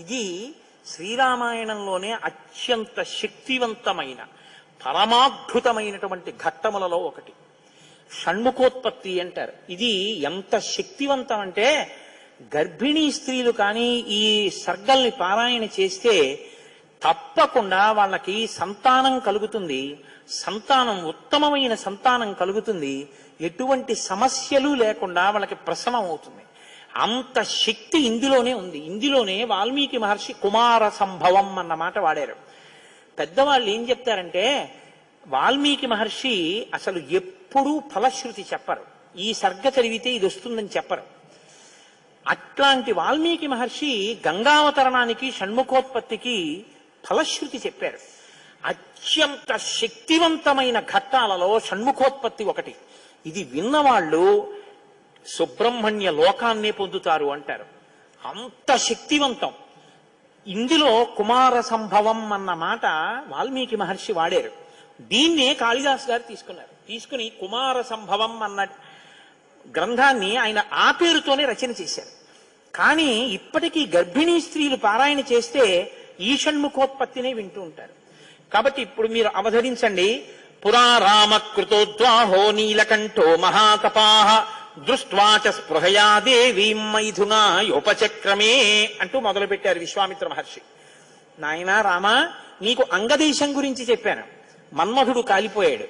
ఇది శ్రీరామాయణంలోనే అత్యంత శక్తివంతమైన పరమాద్భుతమైనటువంటి ఘట్టములలో ఒకటి. షణ్ముఖోత్పత్తి అంటారు. ఇది ఎంత శక్తివంతం అంటే గర్భిణీ స్త్రీలు కానీ ఈ సర్గల్ని పారాయణ చేస్తే తప్పకుండా వాళ్ళకి సంతానం కలుగుతుంది. సంతానం ఉత్తమమైన సంతానం కలుగుతుంది. ఎటువంటి సమస్యలు లేకుండా వాళ్ళకి ప్రసవం అవుతుంది. అంత శక్తి ఇందులోనే ఉంది. ఇందులోనే వాల్మీకి మహర్షి కుమార సంభవం అన్న మాట వాడారు. పెద్దవాళ్ళు ఏం చెప్తారంటే వాల్మీకి మహర్షి అసలు ఎప్పుడూ ఫలశ్రుతి చెప్పరు. ఈ సర్గ చదివితే ఇది వస్తుందని చెప్పరు. అట్లాంటి వాల్మీకి మహర్షి గంగావతరణానికి షణ్ముఖోత్పత్తికి ఫలశ్రుతి చెప్పారు. అత్యంత శక్తివంతమైన ఘట్టాలలో షణ్ముఖోత్పత్తి ఒకటి. ఇది విన్నవాళ్ళు సుబ్రహ్మణ్య లోకాన్నే పొందుతారు అంటారు. అంత శక్తివంతం. ఇందులో కుమార సంభవం అన్న మాట వాల్మీకి మహర్షి వాడారు. దీన్నే కాళిదాస్ గారు తీసుకున్నారు. తీసుకుని కుమార సంభవం అన్న గ్రంథాన్ని ఆయన ఆ పేరుతోనే రచన చేశారు. కానీ ఇప్పటికీ గర్భిణీ స్త్రీలు పారాయణ చేస్తే ఈ షణ్ముఖోత్పత్తినే వింటూ ఉంటారు. కాబట్టి ఇప్పుడు మీరు అవధరించండి. పురా రామకృతోద్వాహో నీలకంఠో మహాతపాః దృష్ట్వాచ స్పృహయా దేవీం మైథునాయోపచక్రమే అంటూ మొదలుపెట్టారు విశ్వామిత్ర మహర్షి. నాయనా రామా, నీకు అంగదేశం గురించి చెప్పాను. మన్మధుడు కాలిపోయాడు.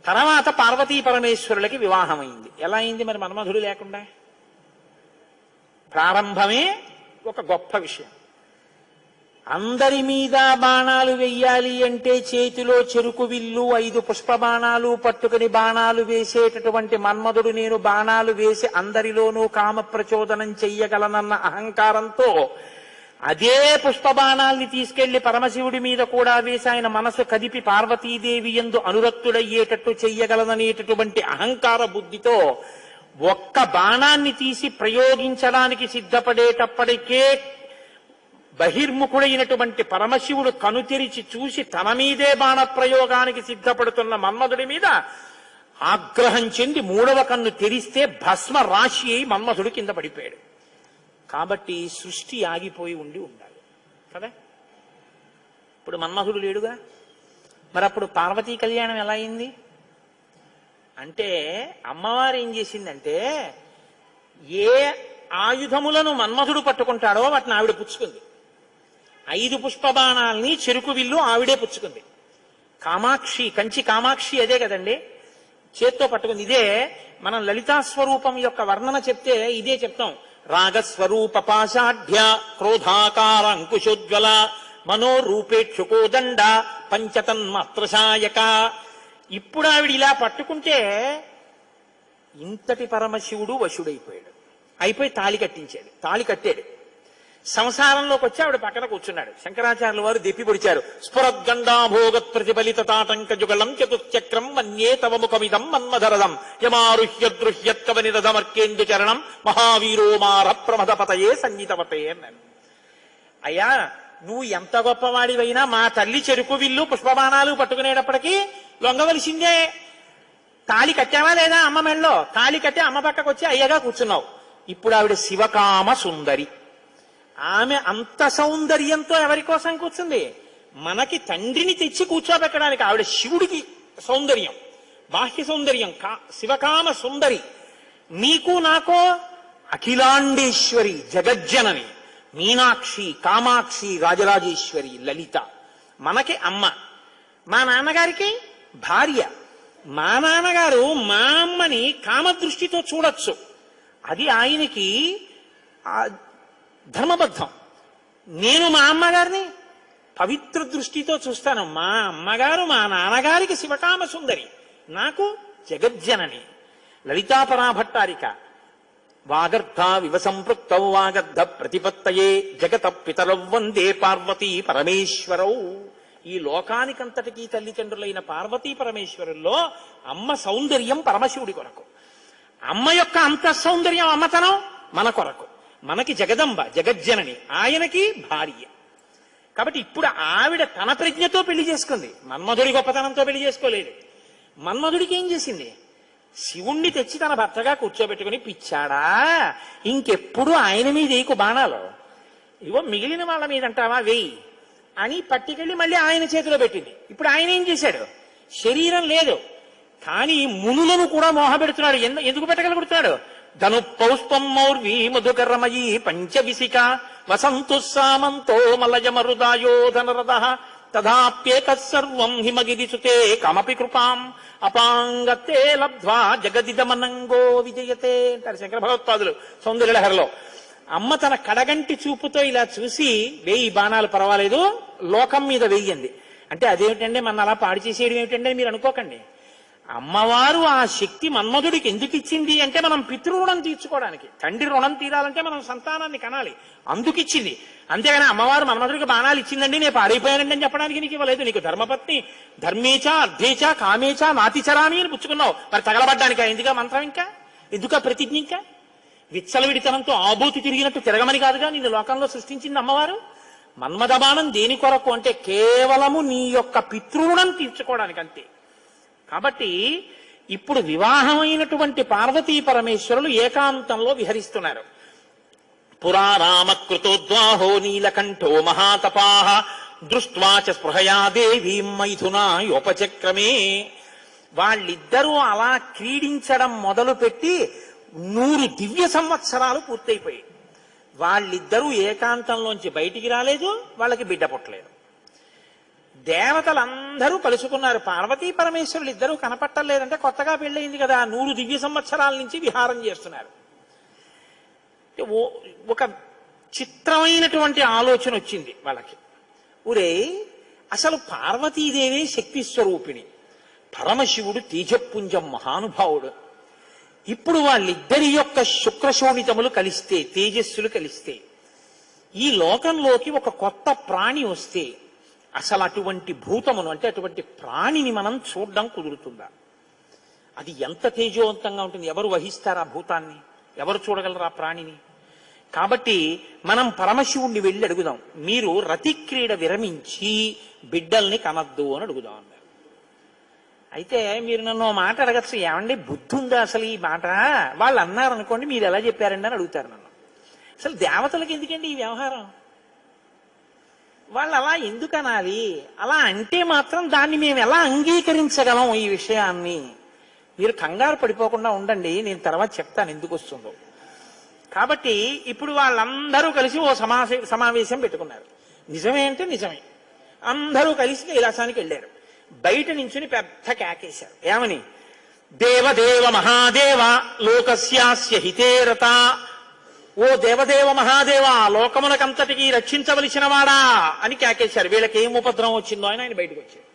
తర్వాత పార్వతీ పరమేశ్వరులకి వివాహం అయింది. ఎలా అయింది మరి మన్మధుడు లేకుండా? ప్రారంభమే ఒక గొప్ప విషయం. అందరి మీద బాణాలు వెయ్యాలి అంటే చేతిలో చెరుకు విల్లు 5 పుష్ప బాణాలు పట్టుకుని బాణాలు వేసేటటువంటి మన్మధుడు నేను బాణాలు వేసి అందరిలోనూ కామ ప్రచోదనం చెయ్యగలనన్న అహంకారంతో అదే పుష్ప బాణాల్ని తీసుకెళ్లి పరమశివుడి మీద కూడా వేసి ఆయన మనసు కదిపి పార్వతీదేవి యందు అనురక్తుడయ్యేటట్టు చెయ్యగలననేటటువంటి అహంకార బుద్ధితో ఒక్క బాణాన్ని తీసి ప్రయోగించడానికి సిద్ధపడేటప్పటికే బహిర్ముఖుడైనటువంటి పరమశివుడు కనుతెరిచి చూసి తన మీదే బాణ ప్రయోగానికి సిద్ధపడుతున్న మన్మధుడి మీద ఆగ్రహం చెంది 3వ కన్ను తెరిస్తే భస్మ రాశి అయి మన్మధుడు కింద పడిపోయాడు. కాబట్టి సృష్టి ఆగిపోయి ఉండాలి కదా. ఇప్పుడు మన్మధుడు లేడుగా. మరి అప్పుడు పార్వతీ కళ్యాణం ఎలా అయింది అంటే అమ్మవారు ఏం చేసిందంటే ఏ ఆయుధములను మన్మధుడు పట్టుకుంటాడో వాటిని ఆవిడ పుచ్చుకుంది. 5 పుష్పబాణాల్ని చెరుకు విల్లు ఆవిడే పుచ్చుకుంది. కామాక్షి, కంచి కామాక్షి అదే కదండి, చేత్తో పట్టుకుంది. ఇదే మనం లలితా స్వరూపం యొక్క వర్ణన చెప్తే ఇదే చెప్తాం. రాగస్వరూప పాషాఢ్య క్రోధాకార అంకుశోజ్వల మనోరూపేక్షుకోదండ పంచతన్మాత్రశాయక. ఇప్పుడు ఆవిడ ఇలా పట్టుకుంటే ఇంతటి పరమశివుడు వశుడైపోయాడు. అయిపోయి తాళి కట్టించాడు. తాళి కట్టాడు. సంసారంలోకి వచ్చి ఆవిడ పక్కన కూర్చున్నాడు. శంకరాచార్యుల వారు దెప్పి పొడిచారు. స్ఫురద్గండాభోగత్ ప్రతిఫలిత తాటంక జుగళం చతుశ్చక్రం మన్యే తవ ముఖమిదం మన్మధరదం యమారుహ్య దృహ్యత్కవ నిరధమర్కేందు చరణం మహావీరో మార ప్రమదపతయే సంగీతవతే అన్నాడు. అయ్యా, నువ్వు ఎంత గొప్పవాడివైనా మా తల్లి చెరుకు విల్లు పుష్పబాణాలు పట్టుకునేటప్పటికీ లొంగవలసిందే. తాళి కట్టావా లేదా అమ్మ మెళ్ళలో? తాళి కట్టి అమ్మ పక్కకు వచ్చి అయ్యగా కూర్చున్నావు. ఇప్పుడు ఆవిడ శివకామ సుందరి. ఆమె అంత సౌందర్యంతో ఎవరి కోసం కూర్చుంది? మనకి తండ్రిని తెచ్చి కూర్చోబెట్టడానికి. ఆవిడ శివుడికి సౌందర్యం, బాహ్య సౌందర్యం, శివకామ సుందరి. నీకు నాకో అఖిలాండేశ్వరి, జగజ్జనని, మీనాక్షి, కామాక్షి, రాజరాజేశ్వరి, లలిత. మనకి అమ్మ. మా నాన్నగారికి భార్య. మా నాన్నగారు మా అమ్మని కామదృష్టితో చూడొచ్చు. అది ఆయనకి ధర్మబద్ధం. నేను మా అమ్మగారిని పవిత్ర దృష్టితో చూస్తాను. మా అమ్మగారు మా నాన్నగారికి శివకామ సుందరి, నాకు జగజ్జనని. లలితాపరాభట్టారిక వాగర్ధ వివసంపృక్తౌ వాగర్ధ ప్రతిపత్తయే జగత పితరౌ వందే పార్వతీ పరమేశ్వరౌ. ఈ లోకానికంతటికీ తల్లిదండ్రులైన పార్వతీ పరమేశ్వరుల్లో అమ్మ సౌందర్యం పరమశివుడి కొరకు, అమ్మ యొక్క అంత సౌందర్యం అమ్మతనం మన కొరకు. మనకి జగదంబ, జగజ్జనని, ఆయనకి భార్య. కాబట్టి ఇప్పుడు ఆవిడ తన ప్రజ్ఞతో పెళ్లి చేసుకుంది. మన్మధుడి గొప్పతనంతో పెళ్లి చేసుకోలేదు. మన్మధుడికి ఏం చేసింది? శివుణ్ణి తెచ్చి తన భర్తగా కూర్చోబెట్టుకుని, పిచ్చాడా ఇంకెప్పుడు ఆయన మీద ఏకు బాణాలు, ఇవో మిగిలిన వాళ్ళ మీద అంటావా వెయ్యి అని పట్టుకెళ్ళి మళ్ళీ ఆయన చేతిలో పెట్టింది. ఇప్పుడు ఆయన ఏం చేశాడు? శరీరం లేదు కానీ మునులను కూడా మోహపెడుతున్నాడు. ఎందుకు పెట్టగలుగుతున్నాడు? ధను పౌష్పం మౌర్వీ మధుకరమయీ పంచవిశిక వసంతు సామంతో మలయమరుదాయోధనరద తదాప్యేక సర్వం హిమగిరిసుతే కమపి కృపాం అపాంగతే లబ్ధ్వా జగదిదమనంగో విజయతే అంటారు శంకర భగవత్పాదులు సౌందర్యలహరిలో. అమ్మ తన కడగంటి చూపుతో ఇలా చూసి 1000 బాణాలు పర్వాలేదు, లోకం మీద వెయ్యండి అంటే అదేమిటండి మన అలా పాడు చేసేయడం ఏమిటండి మీరు అనుకోకండి. అమ్మవారు ఆ శక్తి మన్మధుడికి ఎందుకు ఇచ్చింది అంటే మనం పితృరుణం తీర్చుకోవడానికి. తండ్రి రుణం తీరాలంటే మనం సంతానాన్ని కనాలి, అందుకు ఇచ్చింది. అంతేగాని అమ్మవారు మన్మధుడికి బాణాలు ఇచ్చిందండి నేను పాడైపోయానండి అని చెప్పడానికి నీకు ఇవ్వలేదు. నీకు ధర్మపత్ని ధర్మేచ అర్ధేచ కామేచ నాతిచరామి అని పుచ్చుకున్నావు, మరి తగలబడ్డానికా ఎందుక మంత్రం, ఇంకా ఎందుక ప్రతిజ్ఞ, ఇంకా విచ్చలవిడితనంతో ఆబూతి తిరిగినట్టు తిరగమని కాదుగా నేను లోకంలో సృష్టించింది అమ్మవారు. మన్మథబాణం దేని కొరకు అంటే కేవలము నీ యొక్క పితృరుణం తీర్చుకోవడానికి అంతే. కాబట్టి ఇప్పుడు వివాహమైనటువంటి పార్వతీ పరమేశ్వరులు ఏకాంతంలో విహరిస్తున్నారు. పురా రామకృతోద్వాహో నీలకంఠో మహాతపాః దృష్ట్వా చ స్పృహయా దేవీం మైథునాయోపచక్రమే. వాళ్ళిద్దరూ అలా క్రీడించడం మొదలుపెట్టి 100 దివ్య సంవత్సరాలు పూర్తయిపోయాయి. వాళ్ళిద్దరూ ఏకాంతంలోంచి బయటికి రాలేదు, వాళ్ళకి బిడ్డ పుట్టలేదు. దేవతలందరూ కలుసుకున్నారు, పార్వతీ పరమేశ్వరులు ఇద్దరూ కనపట్టలేదంటే కొత్తగా పెళ్ళయింది కదా, 100 దివ్య సంవత్సరాల నుంచి విహారం చేస్తున్నారు. ఒక చిత్రమైనటువంటి ఆలోచన వచ్చింది వాళ్ళకి. ఒరే అసలు పార్వతీదేవి శక్తి స్వరూపిణి, పరమశివుడు తేజపుంజం మహానుభావుడు. ఇప్పుడు వాళ్ళిద్దరి యొక్క శుక్రశోణితములు కలిస్తే, తేజస్సులు కలిస్తే, ఈ లోకంలోకి ఒక కొత్త ప్రాణి వస్తే అసలు అటువంటి భూతమును అంటే అటువంటి ప్రాణిని మనం చూడడం కుదురుతుందా? అది ఎంత తేజోవంతంగా ఉంటుంది, ఎవరు వహిస్తారు ఆ భూతాన్ని, ఎవరు చూడగలరు ఆ ప్రాణిని? కాబట్టి మనం పరమశివుణ్ణి వెళ్ళి అడుగుదాం, మీరు రతిక్రీడ విరమించి బిడ్డల్ని కనద్దు అని అడుగుదాం అన్నారు. అయితే మీరు నన్ను మాట అడగచ్చు, ఏమండి బుద్ధి ఉందా అసలు ఈ మాట? వాళ్ళు అన్నారు అనుకోండి, మీరు ఎలా చెప్పారండి అని అడుగుతారు నన్ను. అసలు దేవతలకు ఎందుకండి ఈ వ్యవహారం? వాళ్ళు అలా ఎందుకు అనాలి? అలా అంటే మాత్రం దాన్ని మేము ఎలా అంగీకరించగలం ఈ విషయాన్ని? మీరు కంగారు పడిపోకుండా ఉండండి, నేను తర్వాత చెప్తాను ఎందుకు వస్తుందో. కాబట్టి ఇప్పుడు వాళ్ళందరూ కలిసి ఓ సమావేశం పెట్టుకున్నారు. నిజమే అంటే నిజమే, అందరూ కలిసి కైలాసానికి వెళ్ళారు. బయట నించుని పెద్ద కేకేశారు. ఏమని? దేవదేవ మహాదేవ లోకస్యాస్య హితేరత. ఓ దేవదేవ మహాదేవ, లోకములకంతటికి రక్షించవలసిన వాడా అని కేకేశారు. వీళ్ళకి ఏం ఉపద్రవం వచ్చిందో ఆయన బయటకు వచ్చారు.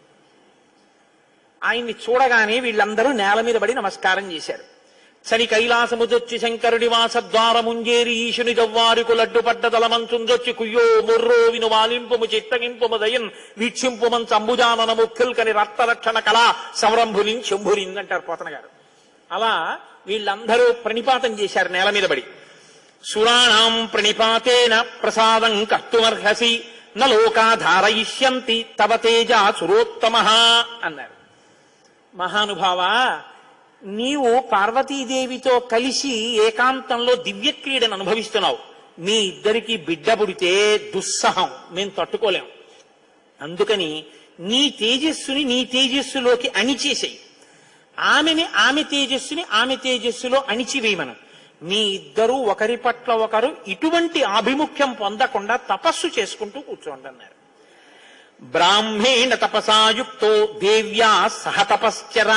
ఆయన్ని చూడగానే వీళ్ళందరూ నేల మీద పడి నమస్కారం చేశారు. చని కైలాసముదొచ్చి శంకరుడి వాసద్వారముంజేరి ఈశుని దవ్వారుకు లడ్డుపడ్డ దళమంచుందొచ్చి కుయ్యో ముర్రో విను వాలింపుము చిత్తగింపుము దయన్ వీక్షింపుమం చంబుజానన ముఖ్యుల్కని రక్తరక్షణ కళా సంరంభులిన్ శంభులిన్ అంటారు పోతన గారు. అలా వీళ్ళందరూ ప్రణిపాతం చేశారు నేల మీద పడి. సురాణం ప్రణిపాతేన ప్రసాదం కర్తుమర్హసి నలోకాధారయిష్యంతి తవ తేజ సురోత్తమః అన్నారు. మహానుభావా, నీవు పార్వతీదేవితో కలిసి ఏకాంతంలో దివ్యక్రీడను అనుభవిస్తున్నావు. మీ ఇద్దరికి బిడ్డ పుడితే దుస్సహం, మేము తట్టుకోలేం. అందుకని నీ తేజస్సుని నీ తేజస్సులోకి అణిచేసేయి, ఆమె తేజస్సుని ఆమె తేజస్సులో అణిచివేయమను. మీ ఇద్దరూ ఒకరి పట్ల ఒకరు ఇటువంటి ఆభిముఖ్యం పొందకుండా తపస్సు చేసుకుంటూ కూర్చోండి అన్నారు. బ్రాహ్మేణ తపసాయుక్తో దేవ్యా సహ తపశ్చర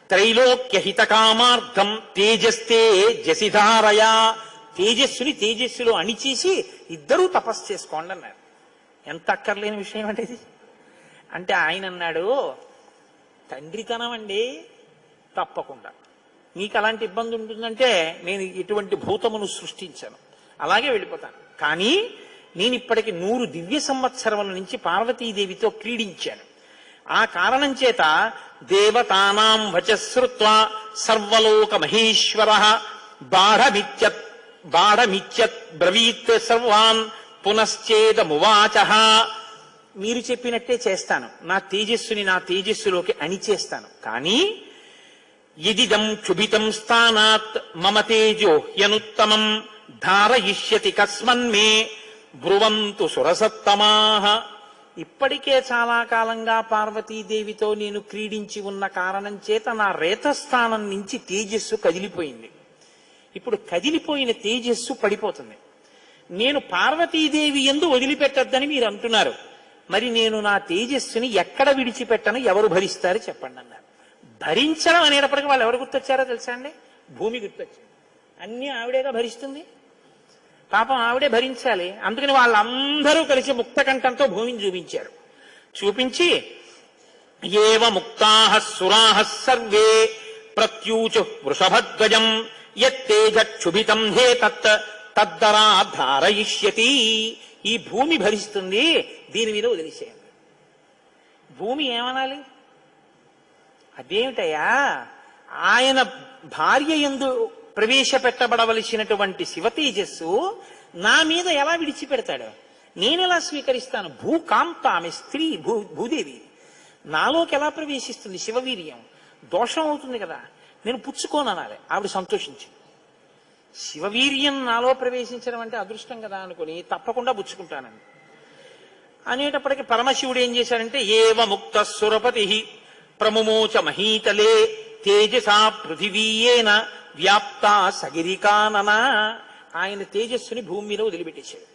త్రైలోక్యహిత కామార్థం తేజస్తే జసిధారయా. తేజస్సుని తేజస్సులో అణిచేసి ఇద్దరూ తపస్సు చేసుకోండి అన్నారు. ఎంత అక్కర్లేని విషయం అంటే ఇది. అంటే ఆయన అన్నాడు, తండ్రితనం అండి, తప్పకుండా మీకు అలాంటి ఇబ్బంది ఉంటుందంటే నేను ఇటువంటి భూతమును సృష్టించాను, అలాగే వెళ్ళిపోతాను. కానీ నేను ఇప్పటికి 100 దివ్య సంవత్సరముల నుంచి పార్వతీదేవితో క్రీడించాను. ఆ కారణం చేత దేవతానాం వచశ్రుత్వా సర్వలోక మహేశ్వరః బాఢమిత్యత్ బ్రవీత్ సర్వాన్ పునశ్చేదమువాచః. మీరు చెప్పినట్టే చేస్తాను, నా తేజస్సుని నా తేజస్సులోకి అణిచేస్తాను. కానీ యదిదం క్షుభితం స్థానాత్ మమ తేజో హ్యనుత్తమం ధారయిష్యతి కస్మన్మే బ్రువంతు సురసత్తమాహ. ఇప్పటికే చాలా కాలంగా పార్వతీదేవితో నేను క్రీడించి ఉన్న కారణం చేత నా రేతస్థానం నుంచి తేజస్సు కదిలిపోయింది. ఇప్పుడు కదిలిపోయిన తేజస్సు పడిపోతుంది. నేను పార్వతీదేవి యందు వదిలిపెట్టద్దని మీరు అంటున్నారు. మరి నేను నా తేజస్సుని ఎక్కడ విడిచిపెట్టను, ఎవరు భరిస్తారు చెప్పండి అన్నారు. భరించడం అనేటప్పటికీ వాళ్ళు ఎవరు గుర్తొచ్చారో తెలుసా అండి? భూమి గుర్తొచ్చింది. అన్నీ ఆవిడేగా భరిస్తుంది, పాపం ఆవిడే భరించాలి. అందుకని వాళ్ళందరూ కలిసి ముక్తకంఠంతో భూమిని చూపించారు. చూపించి ఏవ ముక్తాః సురాః సర్వే ప్రత్యూచు వృషభధ్వజం యత్తేజక్షుభితం హే తద్దరా ధారయిష్యతి. ఈ భూమి భరిస్తుంది, దీని మీద వదిలేసేయండి. భూమి ఏమనాలి? అదేమిటయ్యా, ఆయన భార్య యందు ప్రవేశపెట్టబడవలసినటువంటి శివతేజస్సు నా మీద ఎలా విడిచిపెడతాడు? నేనెలా స్వీకరిస్తాను? భూకాంత, ఆమె స్త్రీ, భూదేవి నాలోకి ఎలా ప్రవేశిస్తుంది? శివవీర్యం దోషం అవుతుంది కదా, నేను పుచ్చుకోననాలి. ఆవిడ సంతోషించింది. శివవీర్యం నాలో ప్రవేశించడం అంటే అదృష్టం కదా అనుకుని తప్పకుండా పుచ్చుకుంటానని అనేటప్పటికీ పరమశివుడు ఏం చేశాడంటే ఏవ ముక్త సురపతి ప్రముమోచ మహీతలే తేజసా పృథివీయేన వ్యాప్త సగిరికానన. ఆయన తేజస్సుని భూమి మీద వదిలిపెట్టేశాడు.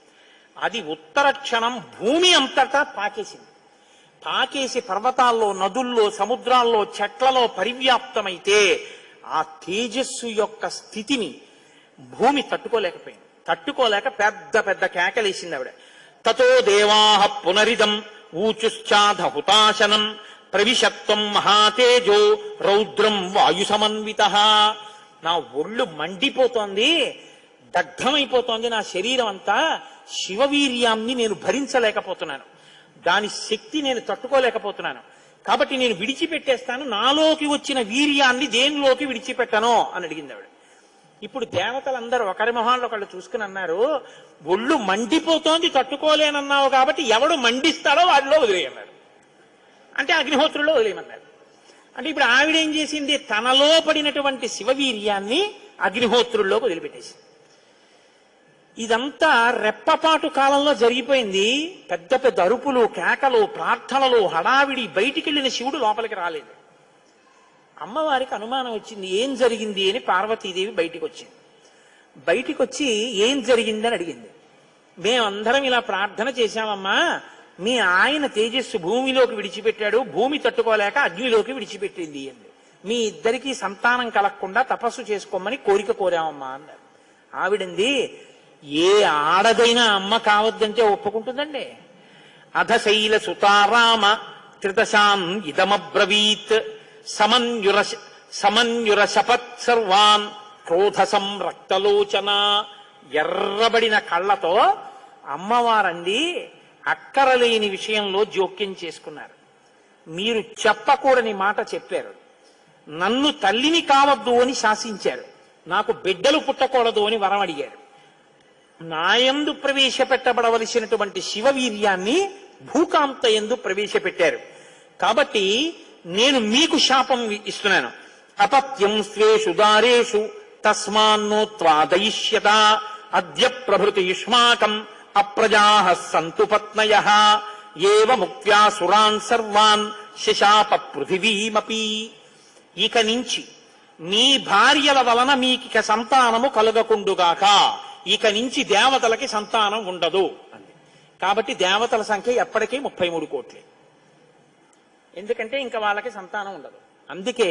అది ఉత్తర క్షణం భూమి అంతటా పాకేసింది. పాకేసి పర్వతాల్లో, నదుల్లో, సముద్రాల్లో, చెట్లలో పరివ్యాప్తమైతే ఆ తేజస్సు యొక్క స్థితిని భూమి తట్టుకోలేకపోయింది. తట్టుకోలేక పెద్ద పెద్ద కేకలేసింది ఆవిడ. తతో దేవాః పునరిదం ఊచుశ్చాధ హుతాశనం ప్రవిశత్వం మహాతేజో రౌద్రం వాయు సమన్వితః. నా ఒళ్ళు మండిపోతోంది, దగ్ధమైపోతోంది నా శరీరం అంతా. శివవీర్యాన్ని నేను భరించలేకపోతున్నాను, దాని శక్తి నేను తట్టుకోలేకపోతున్నాను. కాబట్టి నేను విడిచిపెట్టేస్తాను, నాలోకి వచ్చిన వీర్యాన్ని దేనిలోకి విడిచిపెట్టను అని అడిగింది ఆవిడ. ఇప్పుడు దేవతలందరూ ఒకరి మొహాల్లో ఒకళ్ళు చూసుకుని అన్నారు, ఒళ్ళు మండిపోతోంది తట్టుకోలేనన్నావు కాబట్టి ఎవడు మండిస్తాడో వాడిలో వదిలేయన్నారు. అంటే అగ్నిహోత్రుల్లో వదిలేయమన్నారు. అంటే ఇప్పుడు ఆవిడేం చేసింది? తనలో పడినటువంటి శివవీర్యాన్ని అగ్నిహోత్రుల్లోకి వదిలిపెట్టేసింది. ఇదంతా రెప్పపాటు కాలంలో జరిగిపోయింది. పెద్ద పెద్ద అరుపులు, కేకలు, ప్రార్థనలు, హడావిడి. బయటికి వెళ్ళిన శివుడు లోపలికి రాలేదు. అమ్మవారికి అనుమానం వచ్చింది, ఏం జరిగింది అని. పార్వతీదేవి బయటికి వచ్చింది. బయటికి వచ్చి ఏం జరిగిందని అడిగింది. మేమందరం ఇలా ప్రార్థన చేశామమ్మా, మీ ఆయన తేజస్సు భూమిలోకి విడిచిపెట్టాడు, భూమి తట్టుకోలేక అగ్నిలోకి విడిచిపెట్టింది అంది. మీ ఇద్దరికీ సంతానం కలగకుండా తపస్సు చేసుకోమని కోరిక కోరామమ్మా అన్నారు. ఆవిడంది, ఏ ఆడదైనా అమ్మ కావద్దంటే ఒప్పుకుంటుందండి. అధశైల సుతారామ త్రిదశాం ఇదమబ్రవీత్ సమన్యురశపత్ సర్వాన్ క్రోధ సంరక్తలోచన. ఎర్రబడిన కళ్ళతో అమ్మవారండి అక్కరలేని విషయంలో జోక్యం చేసుకున్నారు. మీరు చెప్పకూడని మాట చెప్పారు. నన్ను తల్లిని కావద్దు అని శాసించారు. నాకు బిడ్డలు పుట్టకూడదు అని వరం అడిగారు. నాయందు ప్రవేశపెట్టబడవలసినటువంటి శివవీర్యాన్ని భూకాంత యందు ప్రవేశపెట్టారు. కాబట్టి నేను మీకు శాపం ఇస్తున్నాను. అపత్యం స్వేషు దారేషు తస్మాన్నోత్వాదయిష్యత అద్య ప్రభృతి యుష్మాకం అప్రజాః సంతు పత్నయః ఏవ ముక్త్యా సురాన్ సర్వాన్ శశాప పృథివీమపి. ఇక నుంచి మీ భార్యల వలన మీకిక సంతానము కలుగకుండుగాక. ఇక నుంచి దేవతలకి సంతానం ఉండదు అంది. కాబట్టి దేవతల సంఖ్య ఎప్పటికీ 33 కోట్లే. ఎందుకంటే ఇంకా వాళ్ళకి సంతానం ఉండదు. అందుకే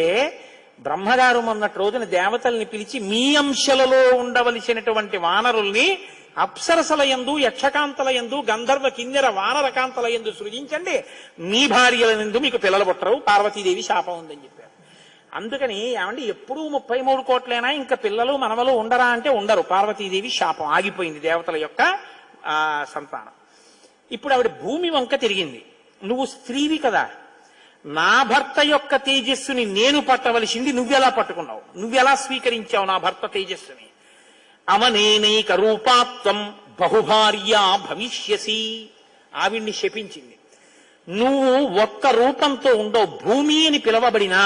బ్రహ్మగారు మొన్నటి రోజున దేవతల్ని పిలిచి మీ అంశలలో ఉండవలసినటువంటి వానరుల్ని అప్సరసల యందు, యక్షకాంతల యందు, గంధర్వ కిన్నెర వానరకాంతల యందు సృజించండి, మీ భార్యల యందు మీకు పిల్లలు పుట్టరు, పార్వతీదేవి శాపం ఉందని చెప్పారు. అందుకని ఏమండి ఎప్పుడూ 33 కోట్లైనా ఇంకా పిల్లలు మనవలు ఉండరా అంటే ఉండరు. పార్వతీదేవి శాపం ఆగిపోయింది దేవతల యొక్క సంతానం. ఇప్పుడు ఆవిడ భూమి వంక తిరిగింది. నువ్వు స్త్రీవి కదా, నా భర్త యొక్క తేజస్సుని నేను పట్టవలసింది నువ్వెలా పట్టుకున్నావు, నువ్వెలా స్వీకరించావు నా భర్త తేజస్సుని? అవనేనైక రూపాత్వం బహుభార్యా భవిష్యసి. ఆవిడ్ని శపించింది. నువ్వు ఒక్క రూపంతో ఉండవు, భూమి అని పిలవబడినా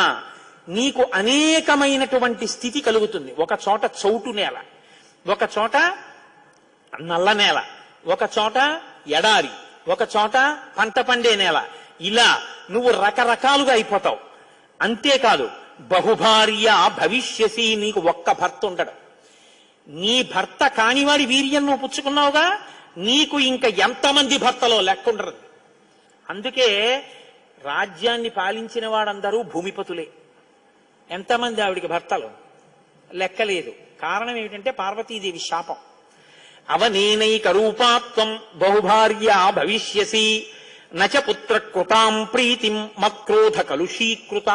నీకు అనేకమైనటువంటి స్థితి కలుగుతుంది. ఒక చోట చౌటు నేల, ఒక చోట నల్ల నేల, ఒక చోట ఎడారి, ఒక చోట పంట పండే నేల, ఇలా నువ్వు రకరకాలుగా అయిపోతావు. అంతేకాదు బహుభార్య భవిష్యసి, నీకు ఒక్క భర్త ఉండడు. నీ భర్త కానివాడి వీర్యం నువ్వు పుచ్చుకున్నావుగా, నీకు ఇంకా ఎంతమంది భర్తలో లెక్కుండరు. అందుకే రాజ్యాన్ని పాలించిన వాడందరూ భూమిపతులే. ఎంతమంది ఆవిడికి భర్తలు లెక్కలేదు. కారణం ఏమిటంటే పార్వతీదేవి శాపం. అవనేనైక రూపాత్వం బహుభార్య భవిష్యసి నచ పుత్ర కృతాం ప్రీతిం మక్రోధ కలుషీకృత.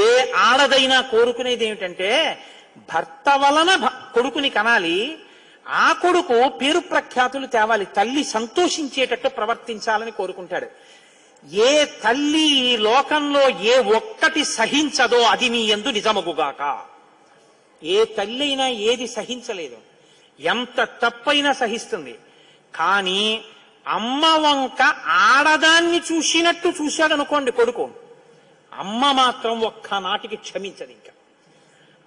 ఏ ఆడదైనా కోరుకునేది ఏమిటంటే భర్త వలన కొడుకుని కనాలి, ఆ కొడుకు పేరు ప్రఖ్యాతులు తేవాలి, తల్లి సంతోషించేటట్టు ప్రవర్తించాలని కోరుకుంటాడు. ఏ తల్లి ఈ లోకంలో ఏ ఒక్కటి సహించదో అది నీ యందు నిజమగుగాక. ఏ తల్లి అయినా ఏది సహించలేదు, ఎంత తప్పైనా సహిస్తుంది. కానీ అమ్మ వంక ఆడదాన్ని చూసినట్టు చూశాడు అనుకోండి కొడుకు, అమ్మ మాత్రం ఒక్కనాటికి క్షమించదు. ఇంకా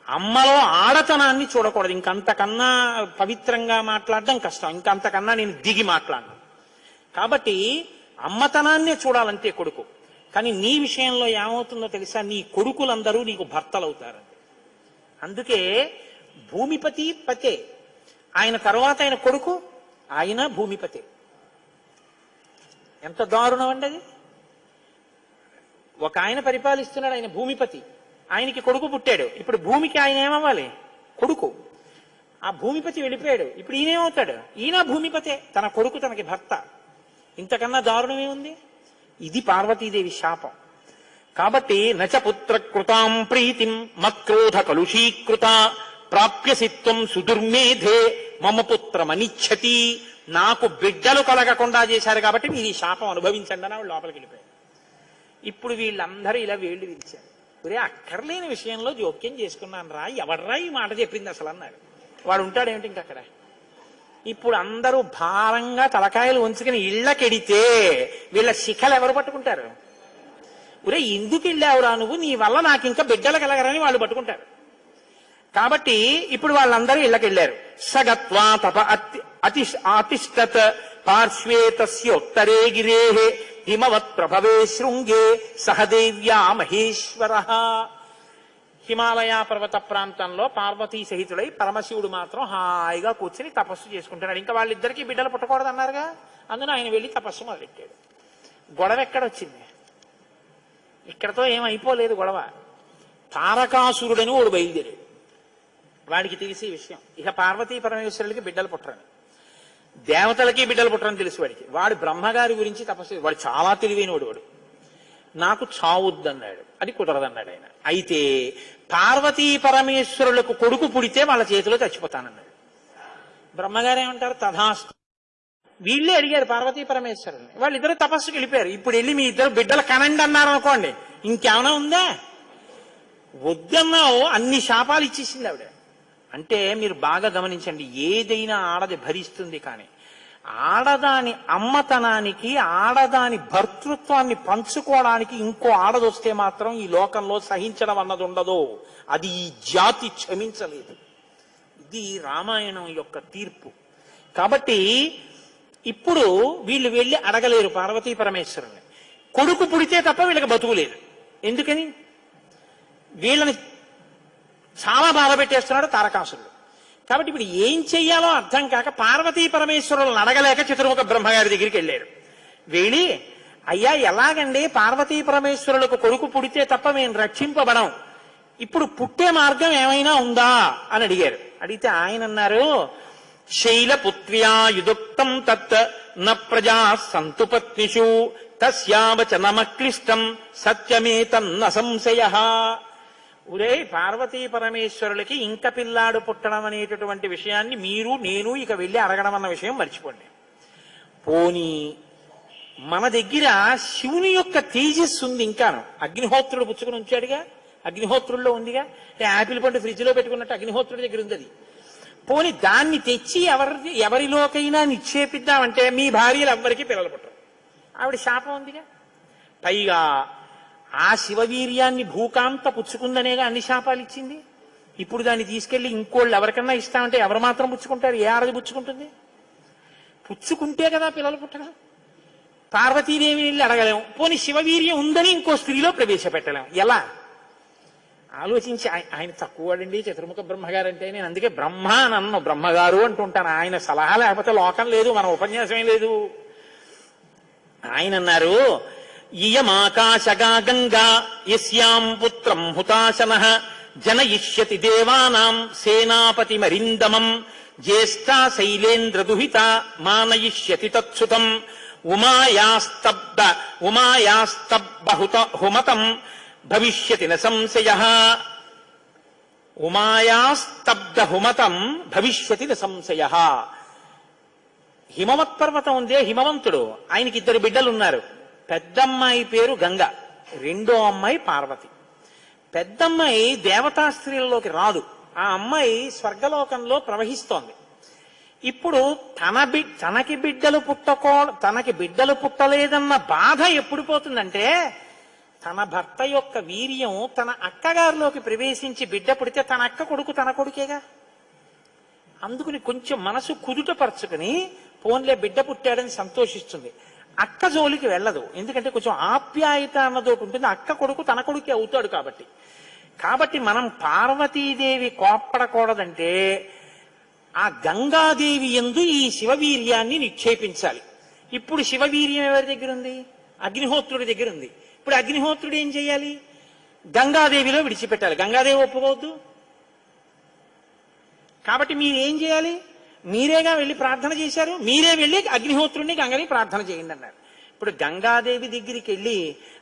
అమ్మలో ఆడతనాన్ని చూడకూడదు. ఇంకంతకన్నా పవిత్రంగా మాట్లాడడం కష్టం, ఇంకంతకన్నా నేను దిగి మాట్లాడను. కాబట్టి అమ్మతనాన్నే చూడాలంటే కొడుకు. కానీ నీ విషయంలో ఏమవుతుందో తెలుసా, నీ కొడుకులందరూ నీకు భర్తలవుతారు. అందుకే భూమిపతి పతే, ఆయన తర్వాత ఆయన కొడుకు, ఆయన భూమిపతే. ఎంత దారుణం అండి అది. ఒక ఆయన పరిపాలిస్తున్నాడు, ఆయన భూమిపతి, ఆయనకి కొడుకు పుట్టాడు. ఇప్పుడు భూమికి ఆయన ఏమవ్వాలి? కొడుకు. ఆ భూమిపతి వెళ్ళిపోయాడు, ఇప్పుడు ఈయనేమవుతాడు? ఈయన భూమిపతే, తన కొడుకు తనకి భర్త. ఇంతకన్నా దారుణమే ఉంది? ఇది పార్వతీదేవి శాపం. కాబట్టి నచ పుత్ర కృతాం ప్రీతిం మక్రోధ కలుషీకృత ప్రాప్యసిత్వం సుదుర్మేధే మమ పుత్రమనిచ్చతి. నాకు బిడ్డలు కలగకుండా చేశారు కాబట్టి మీరు ఈ శాపం అనుభవించండి అని లోపలికి వెళ్ళిపోయారు. ఇప్పుడు వీళ్ళందరూ ఇలా వేళ్లు విరిచారు. ఒరే అక్కర్లేని విషయంలో జోక్యం చేసుకున్నాను రా, ఎవడరా ఈ మాట చెప్పింది అసలు అన్నాడు. వాడు ఉంటాడేమిటి ఇంకక్కడ. ఇప్పుడు అందరూ భారంగా తలకాయలు ఉంచుకుని ఇళ్లకెడితే వీళ్ళ శిఖలు ఎవరు పట్టుకుంటారు? ఒరే ఎందుకు వెళ్ళావురా నువ్వు, నీ వల్ల నాకు ఇంకా బిడ్డలు కలగరని వాళ్ళు పట్టుకుంటారు. కాబట్టి ఇప్పుడు వాళ్ళందరూ ఇళ్లకెళ్లారు. సగత్వా తప అతిష్టత్ పార్శ్వే తస్యోత్తరే గిరే హిమవత్ ప్రభవే శృంగే సహదేవ్యా మహేశ్వర. హిమాలయ పర్వత ప్రాంతంలో పార్వతీ సహితుడై పరమశివుడు మాత్రం హాయిగా కూర్చుని తపస్సు చేసుకుంటున్నాడు. ఇంకా వాళ్ళిద్దరికీ బిడ్డలు పుట్టకూడదు అన్నారుగా, అందున ఆయన వెళ్ళి తపస్సు మొదలెట్టాడు. గొడవ ఎక్కడొచ్చింది? ఇక్కడతో ఏమైపోలేదు గొడవ. తారకాసురుడని వాడు బయలుదేరాడు. వాడికి తెలిసే విషయం, ఇక పార్వతీ పరమేశ్వరులకి బిడ్డలు పుట్టరని, దేవతలకి బిడ్డలు పుట్టరని తెలుసు వాడికి. వాడు బ్రహ్మగారి గురించి తపస్సు, వాడు చాలా తెలివైన వాడు. నాకు చావుద్దన్నాడు, అది కుదరదన్నాడు ఆయన. అయితే పార్వతీ పరమేశ్వరులకు కొడుకు పుడితే వాళ్ళ చేతిలో చచ్చిపోతానన్నాడు. బ్రహ్మగారు ఏమంటారు? తథాస్తు. వీళ్ళే అడిగారు పార్వతీ పరమేశ్వరుని, వాళ్ళిద్దరు తపస్సుకి వెళ్ళిపోయారు. ఇప్పుడు వెళ్ళి మీ ఇద్దరు బిడ్డలు కనండి అన్నారు అనుకోండి, ఇంకేమైనా ఉందా? వద్దన్నావు, అన్ని శాపాలు ఇచ్చేసింది ఆవిడ. అంటే మీరు బాగా గమనించండి, ఏదైనా ఆడది భరిస్తుంది, కానీ ఆడదాని అమ్మతనానికి, ఆడదాని భర్తృత్వాన్ని పంచుకోవడానికి ఇంకో ఆడదొస్తే మాత్రం ఈ లోకంలో సహించడం అన్నది ఉండదు. అది ఈ జాతి క్షమించలేదు. ఇది రామాయణం యొక్క తీర్పు. కాబట్టి ఇప్పుడు వీళ్ళు వెళ్ళి అడగలేరు పార్వతీ పరమేశ్వరుని. కొడుకు పుడితే తప్ప వీళ్ళకి బతుకులేదు. ఎందుకని? వీళ్ళని చాలా బాధ పెట్టేస్తున్నాడు తారకాసురుడు. కాబట్టి ఇప్పుడు ఏం చెయ్యాలో అర్థం కాక పార్వతీ పరమేశ్వరులను అడగలేక చతుర్ముఖ బ్రహ్మగారి దగ్గరికి వెళ్ళారు. వెళ్ళి, అయ్యా ఎలాగండి పార్వతీ పరమేశ్వరులకు కొడుకు పుడితే తప్ప మేము రక్షింపబడం, ఇప్పుడు పుట్టే మార్గం ఏమైనా ఉందా అని అడిగారు. అడిగితే ఆయన అన్నారు, శైలపుత్ర్యా యుదుక్తం తత్ న ప్రజా సంతు పత్నిషు తస్యావచనమక్లిష్టం సత్యమేతన్న సంశయః. ఉరే పార్వతీ పరమేశ్వరులకి ఇంక పిల్లాడు పుట్టడం అనేటటువంటి విషయాన్ని మీరు నేను ఇక వెళ్ళి అడగడం అన్న విషయం మర్చిపోండి. పోనీ మన దగ్గర శివుని యొక్క తేజస్సు ఉంది ఇంకాను. అగ్నిహోత్రుడు పుచ్చుకుని ఉంచాడుగా, అగ్నిహోత్రుల్లో ఉందిగా. యాపిల్ పండు ఫ్రిడ్జ్ లో పెట్టుకున్నట్టు అగ్నిహోత్రుడి దగ్గర ఉంది అది. పోని దాన్ని తెచ్చి ఎవరిలోకైనా నిక్షేపిద్దామంటే మీ భార్యలు ఎవ్వరికీ పిల్లలు పుట్టరు. ఆవిడ శాపం ఉందిగా. పైగా ఆ శివవీర్యాన్ని భూకాంత పుచ్చుకుందనేగా అన్ని శాపాలు ఇచ్చింది. ఇప్పుడు దాన్ని తీసుకెళ్లి ఇంకోళ్ళు ఎవరికన్నా ఇస్తామంటే ఎవరు మాత్రం పుచ్చుకుంటారు? ఏ ఆడది పుచ్చుకుంటుంది? పుచ్చుకుంటే కదా పిల్లలు పుట్టగలం. పార్వతీదేవిని వెళ్ళి అడగలేం, పోనీ శివవీర్యం ఉందని ఇంకో స్త్రీలో ప్రవేశపెట్టలేం. ఎలా ఆలోచించి, ఆయన తక్కువ వాడండి చతుర్ముఖ బ్రహ్మగారు అంటే. నేను అందుకే బ్రహ్మ నన్ను బ్రహ్మగారు అంటుంటాను. ఆయన సలహా లేకపోతే లోకం లేదు, మన ఉపన్యాసమే లేదు. ఆయన అన్నారు, ఇయమాకాశగా గంగా యస్యాం పుత్రం హుతాశనః జనయిష్యతి దేవానాం సేనాపతి మరిందమం జ్యేష్ఠా శైలేంద్ర దుహిత మానయిష్యతి తత్సుతం ఉమాయాస్తబ్బహుత హుమతం భవిష్యతి న సంశయః. ఉమాయాస్తబ్ద హుమతం భవిష్యతి న సంశయః. హిమవత్ పర్వతం ఉందే, హిమవంతుడు, ఆయనకి 2 బిడ్డలు ఉన్నారు. పెద్దమ్మాయి పేరు గంగ, రెండో అమ్మాయి పార్వతి. పెద్దమ్మాయి దేవతా స్త్రీలలోకి రాదు, ఆ అమ్మాయి స్వర్గలోకంలో ప్రవహిస్తోంది. ఇప్పుడు తనకి బిడ్డలు పుట్టలేదన్న బాధ ఎప్పుడు పోతుందంటే, తన భర్త యొక్క వీర్యం తన అక్కగారిలోకి ప్రవేశించి బిడ్డ పుడితే తన అక్క కొడుకు తన కొడుకేగా. అందుకుని కొంచెం మనసు కుదుటపరుచుకుని పోన్లే బిడ్డ పుట్టాడని సంతోషిస్తుంది. అక్క జోలికి వెళ్ళదు, ఎందుకంటే కొంచెం ఆప్యాయత అన్నదోటి ఉంటుంది. అక్క కొడుకు తన కొడుకే అవుతాడు కాబట్టి. కాబట్టి మనం పార్వతీదేవి కోప్పడకూడదంటే ఆ గంగాదేవి యందు ఈ శివవీర్యాన్ని నిక్షేపించాలి. ఇప్పుడు శివవీర్యం ఎవరి దగ్గర ఉంది? అగ్నిహోత్రుడి దగ్గర ఉంది. ఇప్పుడు అగ్నిహోత్రుడు ఏం చేయాలి? గంగాదేవిలో విడిచిపెట్టాలి. గంగాదేవి ఒప్పుకోవద్దు. కాబట్టి మీరేం చేయాలి? మీరేగా వెళ్ళి ప్రార్థన చేశారు, మీరే వెళ్ళి అగ్నిహోత్రుడిని గంగని ప్రార్థన చేయండి అన్నారు. ఇప్పుడు గంగాదేవి దగ్గరికి వెళ్ళి,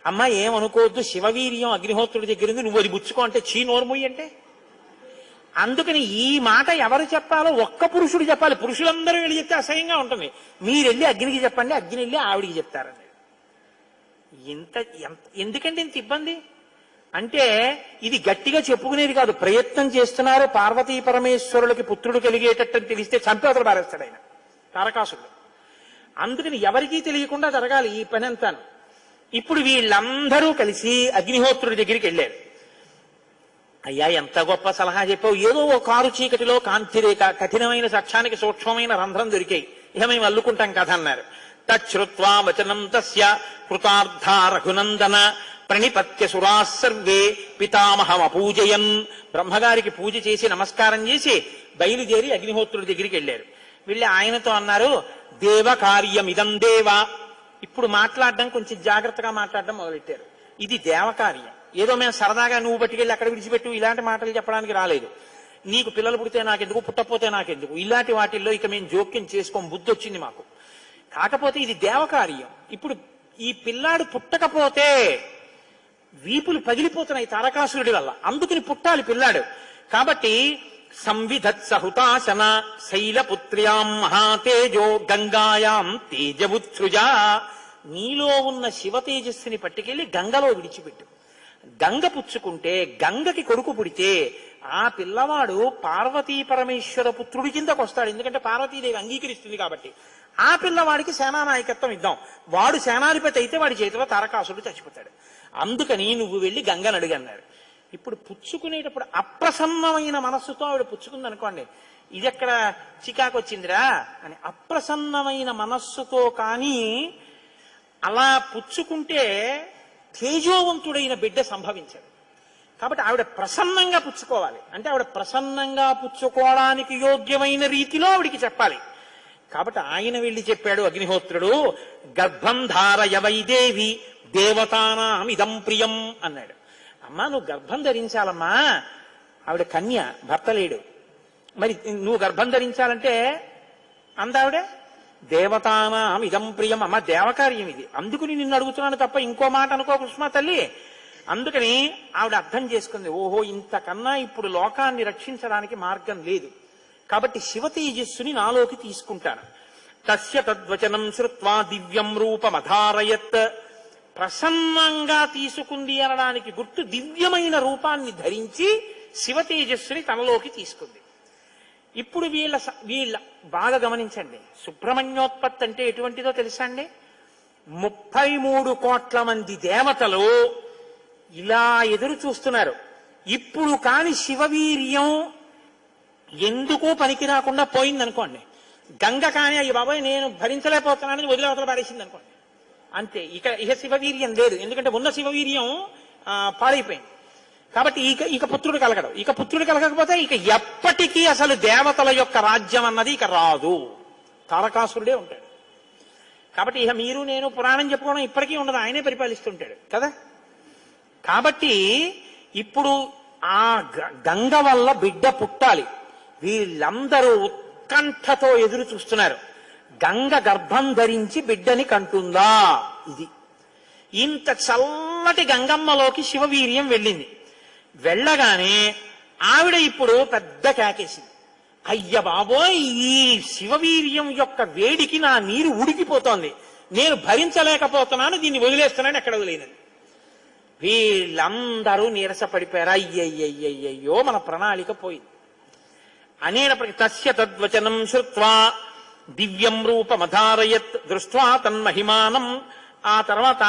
అమ్మ ఏమనుకోవద్దు, శివవీర్యం అగ్నిహోత్రుడి దగ్గర ఉంది, నువ్వు అది బుచ్చుకో అంటే చీ నోర్ముయ్యి అంటే. అందుకని ఈ మాట ఎవరు చెప్పాలో ఒక్క పురుషుడు చెప్పాలి. పురుషులందరూ వెళ్ళి చెప్తే అసహ్యంగా ఉంటుంది. మీరు వెళ్ళి అగ్నికి చెప్పండి, అగ్ని వెళ్ళి ఆవిడికి చెప్తారని. ఎందుకంటే ఇంత ఇబ్బంది అంటే, ఇది గట్టిగా చెప్పుకునేది కాదు, ప్రయత్నం చేస్తున్నారు. పార్వతీ పరమేశ్వరులకి పుత్రుడు కలిగేటట్టు తెలిస్తే చంపి అతడు పారేస్తాడు ఆయన తారకాసుడు. అందుకని ఎవరికీ తెలియకుండా జరగాలి ఈ పని అంతాను. ఇప్పుడు వీళ్ళందరూ కలిసి అగ్నిహోత్రుడి దగ్గరికి వెళ్ళారు. అయ్యా ఎంత గొప్ప సలహా చెప్పావు, ఏదో ఓ కారు చీకటిలో కాంతిరేఖ, కఠినమైన సాక్ష్యానికి సూక్ష్మమైన రంధ్రం దొరికాయి, ఇక మేము అల్లుకుంటాం కథ అన్నారు. తచ్చుత్వా వచనం తస్య కృతార్థా రఘునందన ప్రణిపత్య సురాः సర్వే పితామహం అపూజయన్. బ్రహ్మగారికి పూజ చేసి నమస్కారం చేసి బయలుదేరి అగ్నిహోత్రుడి దగ్గరికి వెళ్ళారు. వెళ్ళి ఆయనతో అన్నారు, దేవ కార్యమిదం దేవ. ఇప్పుడు మాట్లాడడం కొంచెం జాగ్రత్తగా మాట్లాడడం మొదలెట్టారు. ఇది దేవకార్యం, ఏదో మేము సరదాగా నువ్వు బట్టికెళ్ళి అక్కడ విడిచిపెట్టు ఇలాంటి మాటలు చెప్పడానికి రాలేదు. నీకు పిల్లలు పుడితే నాకెందుకు, పుట్టపోతే నాకెందుకు, ఇలాంటి వాటిల్లో ఇక మేము జోక్యం చేసుకోం, బుద్ధి వచ్చింది మాకు. కాకపోతే ఇది దేవకార్యం. ఇప్పుడు ఈ పిల్లాడు పుట్టకపోతే వీపులు పగిలిపోతున్నాయి తారకాసురుడి వల్ల, అందుకని పుట్టాలి పిల్లాడు. కాబట్టి సంవిధత్స హుతాశన శైలపుత్ర్యాం మహాతేజో గంగాయాం తేజవుత్సృజా. నీలో ఉన్న శివ తేజస్సుని పట్టుకెళ్లి గంగలో విడిచిపెట్టు. గంగ పుచ్చుకుంటే, గంగకి కొడుకు పుడితే ఆ పిల్లవాడు పార్వతీ పరమేశ్వర పుత్రుడి కిందకు వస్తాడు. ఎందుకంటే పార్వతీదేవి అంగీకరిస్తుంది కాబట్టి. ఆ పిల్లవాడికి సేనానాయకత్వం ఇద్దాం, వాడు సేనాధిపతి అయితే వాడి చేతిలో తారకాసురుడు చచ్చిపోతాడు. అందుకని నువ్వు వెళ్ళి గంగను అడిగన్నారు. ఇప్పుడు పుచ్చుకునేటప్పుడు అప్రసన్నమైన మనస్సుతో ఆవిడ పుచ్చుకుంది అనుకోండి, ఇది ఎక్కడ చికాకు వచ్చిందిరా అని. అప్రసన్నమైన మనస్సుతో కానీ అలా పుచ్చుకుంటే తేజోవంతుడైన బిడ్డ సంభవించాడు. కాబట్టి ఆవిడ ప్రసన్నంగా పుచ్చుకోవాలి. అంటే ఆవిడ ప్రసన్నంగా పుచ్చుకోవడానికి యోగ్యమైన రీతిలో ఆవిడికి చెప్పాలి. కాబట్టి ఆయన వెళ్ళి చెప్పాడు అగ్నిహోత్రుడు, గర్భం ధారయ వైదేవి దేవతానాం ఇదం ప్రియం అన్నాడు. అమ్మా నువ్వు గర్భం ధరించాలమ్మా, ఆవిడ కన్య, భర్త లేడు, మరి నువ్వు గర్భం ధరించాలంటే అందావిడే దేవతానాం ఇదం ప్రియం. అమ్మ దేవకార్యం ఇది, అందుకుని నిన్ను అడుగుతున్నాను తప్ప ఇంకో మాట అనుకో కృష్ణ తల్లి. అందుకని ఆవిడ అర్థం చేసుకుంది, ఓహో ఇంతకన్నా ఇప్పుడు లోకాన్ని రక్షించడానికి మార్గం లేదు, కాబట్టి శివ తేజస్సుని నాలోకి తీసుకుంటాను. తస్య తద్వచనం శ్రుత్వా దివ్యం రూపమధారయత్. ప్రసన్నంగా తీసుకుంది అనడానికి గుర్తు దివ్యమైన రూపాన్ని ధరించి శివ తేజస్సుని తనలోకి తీసుకుంది. ఇప్పుడు వీళ్ళ బాగా గమనించండి, సుబ్రహ్మణ్యోత్పత్తి అంటే ఎటువంటిదో తెలుసా అండి? 33 కోట్ల మంది దేవతలు ఇలా ఎదురు చూస్తున్నారు. ఇప్పుడు కాని శివవీర్యం ఎందుకో పనికి రాకుండా పోయిందనుకోండి, గంగ కానీ అయ్యి బాబాయ్ నేను భరించలేకపోతున్నానని వదిలి అవతల పారేసింది అనుకోండి, అంతే. ఇక శివవీర్యం లేదు, ఎందుకంటే ఉన్న శివవీర్యం పాడైపోయింది. కాబట్టి ఇక పుత్రుడు కలగడు. ఇక పుత్రుడు కలగకపోతే ఇక ఎప్పటికీ అసలు దేవతల యొక్క రాజ్యం అన్నది ఇక రాదు, తారకాసురుడే ఉంటాడు. కాబట్టి ఇక మీరు నేను పురాణం చెప్పుకోవడం ఇప్పటికీ ఉండదు, ఆయనే పరిపాలిస్తుంటాడు కదా. కాబట్టి ఇప్పుడు ఆ గంగ వల్ల బిడ్డ పుట్టాలి. వీళ్ళందరూ ఉత్కంఠతో ఎదురు చూస్తున్నారు. గంగ గర్భం ధరించి బిడ్డని కంటుందా? ఇది ఇంత చల్లటి గంగమ్మలోకి శివవీర్యం వెళ్ళింది. వెళ్ళగానే ఆవిడ ఇప్పుడు పెద్ద కేకేసింది, అయ్య బాబోయ్ ఈ శివవీర్యం యొక్క వేడికి నా నీరు ఉడికిపోతోంది, నేను భరించలేకపోతున్నాను, దీన్ని వదిలేస్తున్నాను. ఎక్కడ వదిలేనని వీళ్ళందరూ నీరసపడిపోయారు. అయ్యయ్యయ్యయ్యో మన ప్రణాళిక పోయింది అనేటప్పటికీ తస్య తద్వచనం శ్రుత్వా దివ్యం రూపమధారయత్ దృష్ట్వా తన్మహిమానం. ఆ తర్వాత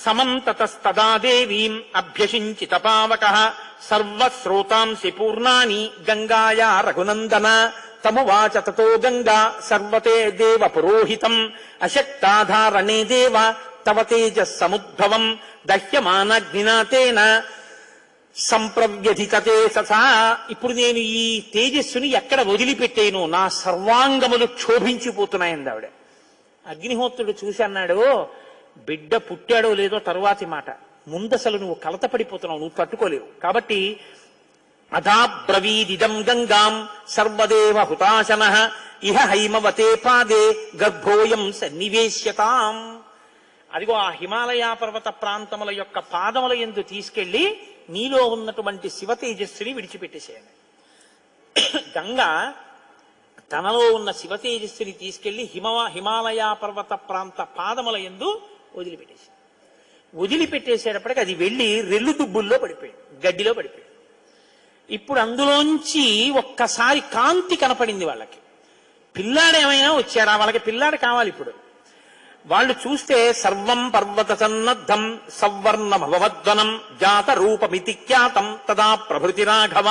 సమంతతస్తదా దేవీం అభ్యసించిత పావకః సర్వశ్రోతాంసి పూర్ణాని గంగాయా రఘునందన తమువాచ తతో గంగా సర్వతే దేవ పురోహితం అశక్తాధారణే దేవ తవ తేజస్సముద్భవం దహ్యమానగ్నినాతేన సంప్రవ్యధితతే ససా. ఇప్పుడు నేను ఈ తేజస్సుని ఎక్కడ వదిలిపెట్టేను, నా సర్వాంగములు క్షోభించిపోతున్నాయంది ఆవిడ. అగ్నిహోత్రుడు చూసి అన్నాడు, బిడ్డ పుట్టాడో లేదో తరువాతి మాట, ముందసలు నువ్వు కలతపడిపోతున్నావు, నువ్వు తట్టుకోలేవు. కాబట్టి అథాబ్రవీదిదం గంగాం సర్వదేవ హుతాశనః ఇహ హైమవతే పాదే గర్భోయం సన్నివేశ్యతాం. అదిగో ఆ హిమాలయ పర్వత ప్రాంతముల యొక్క పాదముల యందు తీసుకెళ్లి నీలో ఉన్నటువంటి శివ తేజస్సుని విడిచిపెట్టేసేయండి. గంగ తనలో ఉన్న శివ తేజస్సుని తీసుకెళ్లి హిమాలయ పర్వత ప్రాంత పాదముల యందు వదిలిపెట్టేసి వదిలిపెట్టేసేటప్పటికి అది వెళ్ళి రెల్లు దుబ్బుల్లో పడిపోయింది, గడ్డిలో పడిపోయింది. ఇప్పుడు అందులోంచి ఒక్కసారి కాంతి కనపడింది వాళ్ళకి. పిల్లాడేమైనా వచ్చారా? వాళ్ళకి పిల్లాడు కావాలి. ఇప్పుడు వాళ్ళు చూస్తే సర్వం పర్వత సన్నద్ధం సవర్ణమవద్వనం జాత రూపమితి ఖ్యాతం తదా ప్రభృతి రాఘవ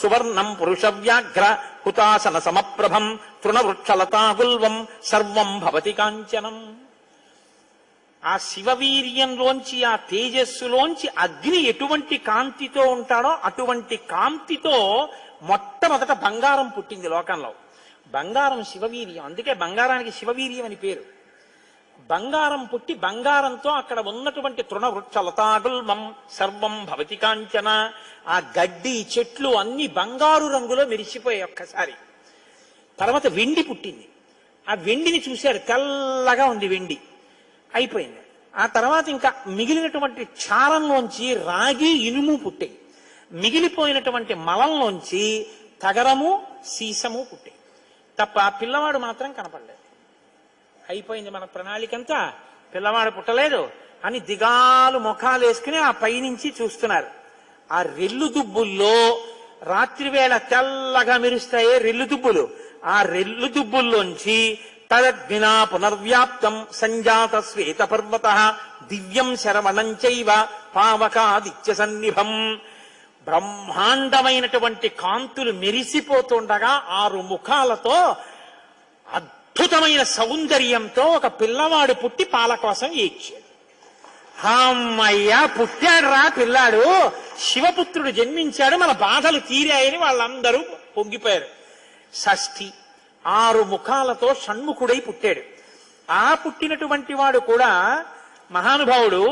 సువర్ణం పురుష వ్యాఘ్ర హుతాసన సమప్రభం తృణవృక్షలతాగుల్వం సర్వం భవతి కాంచనం. ఆ శివవీర్యంలోంచి ఆ తేజస్సులోంచి అగ్ని ఎటువంటి కాంతితో ఉంటాడో అటువంటి కాంతితో మొట్టమొదట బంగారం పుట్టింది లోకంలో. బంగారం శివవీర్యం, అందుకే బంగారానికి శివవీర్యం అని పేరు. బంగారం పుట్టి బంగారంతో అక్కడ ఉన్నటువంటి తృణవృక్ష లతాగుల్మం సర్వం భవతి కాంచన. ఆ గడ్డి చెట్లు అన్ని బంగారు రంగులో మెరిసిపోయాయి ఒక్కసారి. తర్వాత వెండి పుట్టింది. ఆ వెండిని చూశారు, తెల్లగా ఉంది వెండి. అయిపోయింది. ఆ తర్వాత ఇంకా మిగిలినటువంటి క్షారంలోంచి రాగి ఇనుము పుట్టాయి. మిగిలిపోయినటువంటి మలంలోంచి తగరము సీసము పుట్టాయి. తప్ప పిల్లవాడు మాత్రం కనపడలేదు. అయిపోయింది మన ప్రణాళికంతా, పిల్లవాడు పుట్టలేదు అని దిగాలు ముఖాలు వేసుకుని ఆ పైనుంచి చూస్తున్నారు. ఆ రెల్లు దుబ్బుల్లో రాత్రివేళ తెల్లగా మెరుస్తాయే రెల్లు దుబ్బులు, ఆ రెల్లు దుబ్బుల్లోంచి తదగ్నినా పునర్వ్యాప్తం సంజాత శ్వేత పర్వత దివ్యం శరవణం చైవ పావకాదిత్య సన్నిభం. బ్రహ్మాండమైనటువంటి కాంతులు మెరిసిపోతుండగా 6 ముఖాలతో అద్భుతమైన సౌందర్యంతో ఒక పిల్లవాడు పుట్టి పాల కోసం ఏడ్చాడు. అమ్మయ్యా పుట్టాడు రా పిల్లాడు, శివపుత్రుడు జన్మించాడు, మన బాధలు తీరాయని వాళ్ళందరూ పొంగిపోయారు. షష్ఠి 6 ముఖాలతో షణ్ముఖుడై పుట్టాడు. ఆ పుట్టినటువంటి వాడు కూడా మహానుభావుడు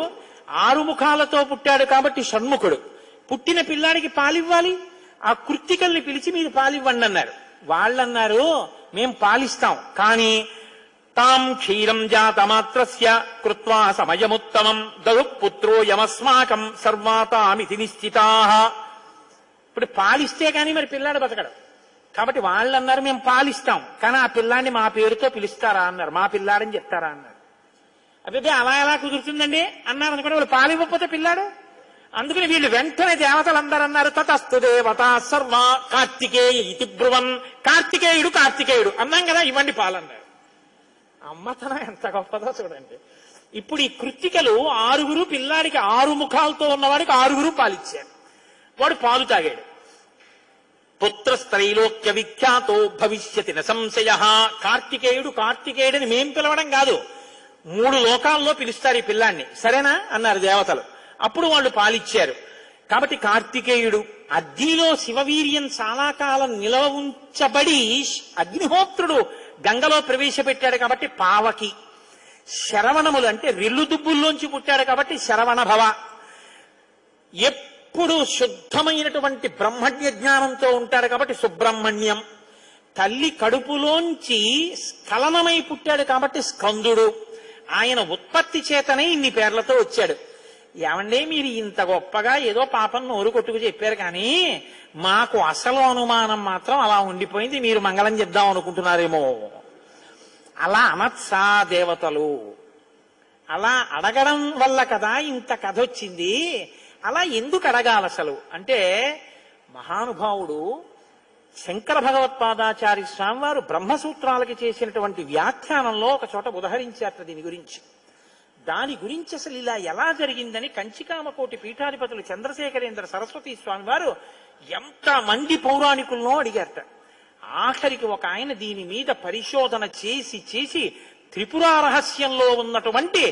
6 ముఖాలతో పుట్టాడు కాబట్టి షణ్ముఖుడు. పుట్టిన పిల్లాడికి పాలివ్వాలి, ఆ కృత్తికల్ని పిలిచి మీరు పాలివ్వండి అన్నారు. వాళ్ళన్నారు మేం పాలిస్తాం, కానీ తాం క్షీరం జాతమాత్రస్య కృత్వా సమయముత్తమం దదు పుత్రో యమస్మాకం సర్వాతామితి నిశ్చితాః. ఇప్పుడు పాలిస్తే కానీ మరి పిల్లాడు బతకడు. కాబట్టి వాళ్ళు అన్నారు మేము పాలిస్తాం, కానీ ఆ పిల్లాన్ని మా పేరుతో పిలుస్తారా అన్నారు, మా పిల్లాడని చెప్తారా అన్నారు. అదే అలా ఎలా కుదురుతుందండి అన్నారు అనుకోండి. వాళ్ళు పాలివ్వకపోతే పిల్లాడు. అందుకని వీళ్ళు వెంటనే దేవతలందరూ అన్నారు తతస్తు దేవత సర్వ కార్తికేయ ఇతి బ్రువన్. కార్తికేయుడు అన్నాం కదా, ఇవ్వండి పాలన్నారు. అమ్మతనం ఎంత గొప్పదో చూడండి. ఇప్పుడు ఈ కృత్తికలు 6 పిల్లాడికి 6 ముఖాలతో ఉన్నవాడికి 6 పాలిచ్చారు. వాడు పాలు తాగాడు. పుత్రస్త్రైలోక్య విఖ్యాతో భవిష్యతి న సంశయ. కార్తికేయుడని మేం పిలవడం కాదు, 3 లోకాల్లో పిలుస్తారు ఈ పిల్లాన్ని, సరేనా అన్నారు దేవతలు. అప్పుడు వాళ్ళు పాలిచ్చారు. కాబట్టి కార్తికేయుడు. అగ్నిలో శివవీర్యం చాలా కాలం నిలవ ఉంచబడి అగ్నిహోత్రుడు గంగలో ప్రవేశపెట్టాడు కాబట్టి పావకి. శరవణములు అంటే రెల్లు దుబ్బుల్లోంచి పుట్టాడు కాబట్టి శరవణ భవ. ఎప్పుడు శుద్ధమైనటువంటి బ్రహ్మజ్ఞ జ్ఞానంతో ఉంటాడు కాబట్టి సుబ్రహ్మణ్యం. తల్లి కడుపులోంచి స్ఖలనమై పుట్టాడు కాబట్టి స్కందుడు. ఆయన ఉత్పత్తి చేతనే ఇన్ని పేర్లతో వచ్చాడు. ఏమండే మీరు ఇంత గొప్పగా ఏదో పాపం నోరు కొట్టుకు చెప్పారు, కానీ మాకు అసలు అనుమానం మాత్రం అలా ఉండిపోయింది, మీరు మంగళం చెప్దాం అనుకుంటున్నారేమో. అలా అనత్సా దేవతలు, అలా అడగడం వల్ల కదా ఇంత కథ వచ్చింది. అలా ఎందుకు అడగాలి అసలు అంటే, మహానుభావుడు శంకర భగవత్పాదాచార్య స్వామి వారు బ్రహ్మసూత్రాలకి చేసినటువంటి వ్యాఖ్యానంలో ఒక చోట ఉదహరించారట దీని గురించి. దాని గురించి అసలు ఇలా ఎలా జరిగిందని కంచికామకోటి పీఠాధిపతులు చంద్రశేఖరేంద్ర సరస్వతి స్వామి వారు ఎంతమంది పౌరాణికులను అడిగారట. ఆఖరికి ఒక ఆయన దీని మీద పరిశోధన చేసి త్రిపుర రహస్యంలో ఉన్నటువంటి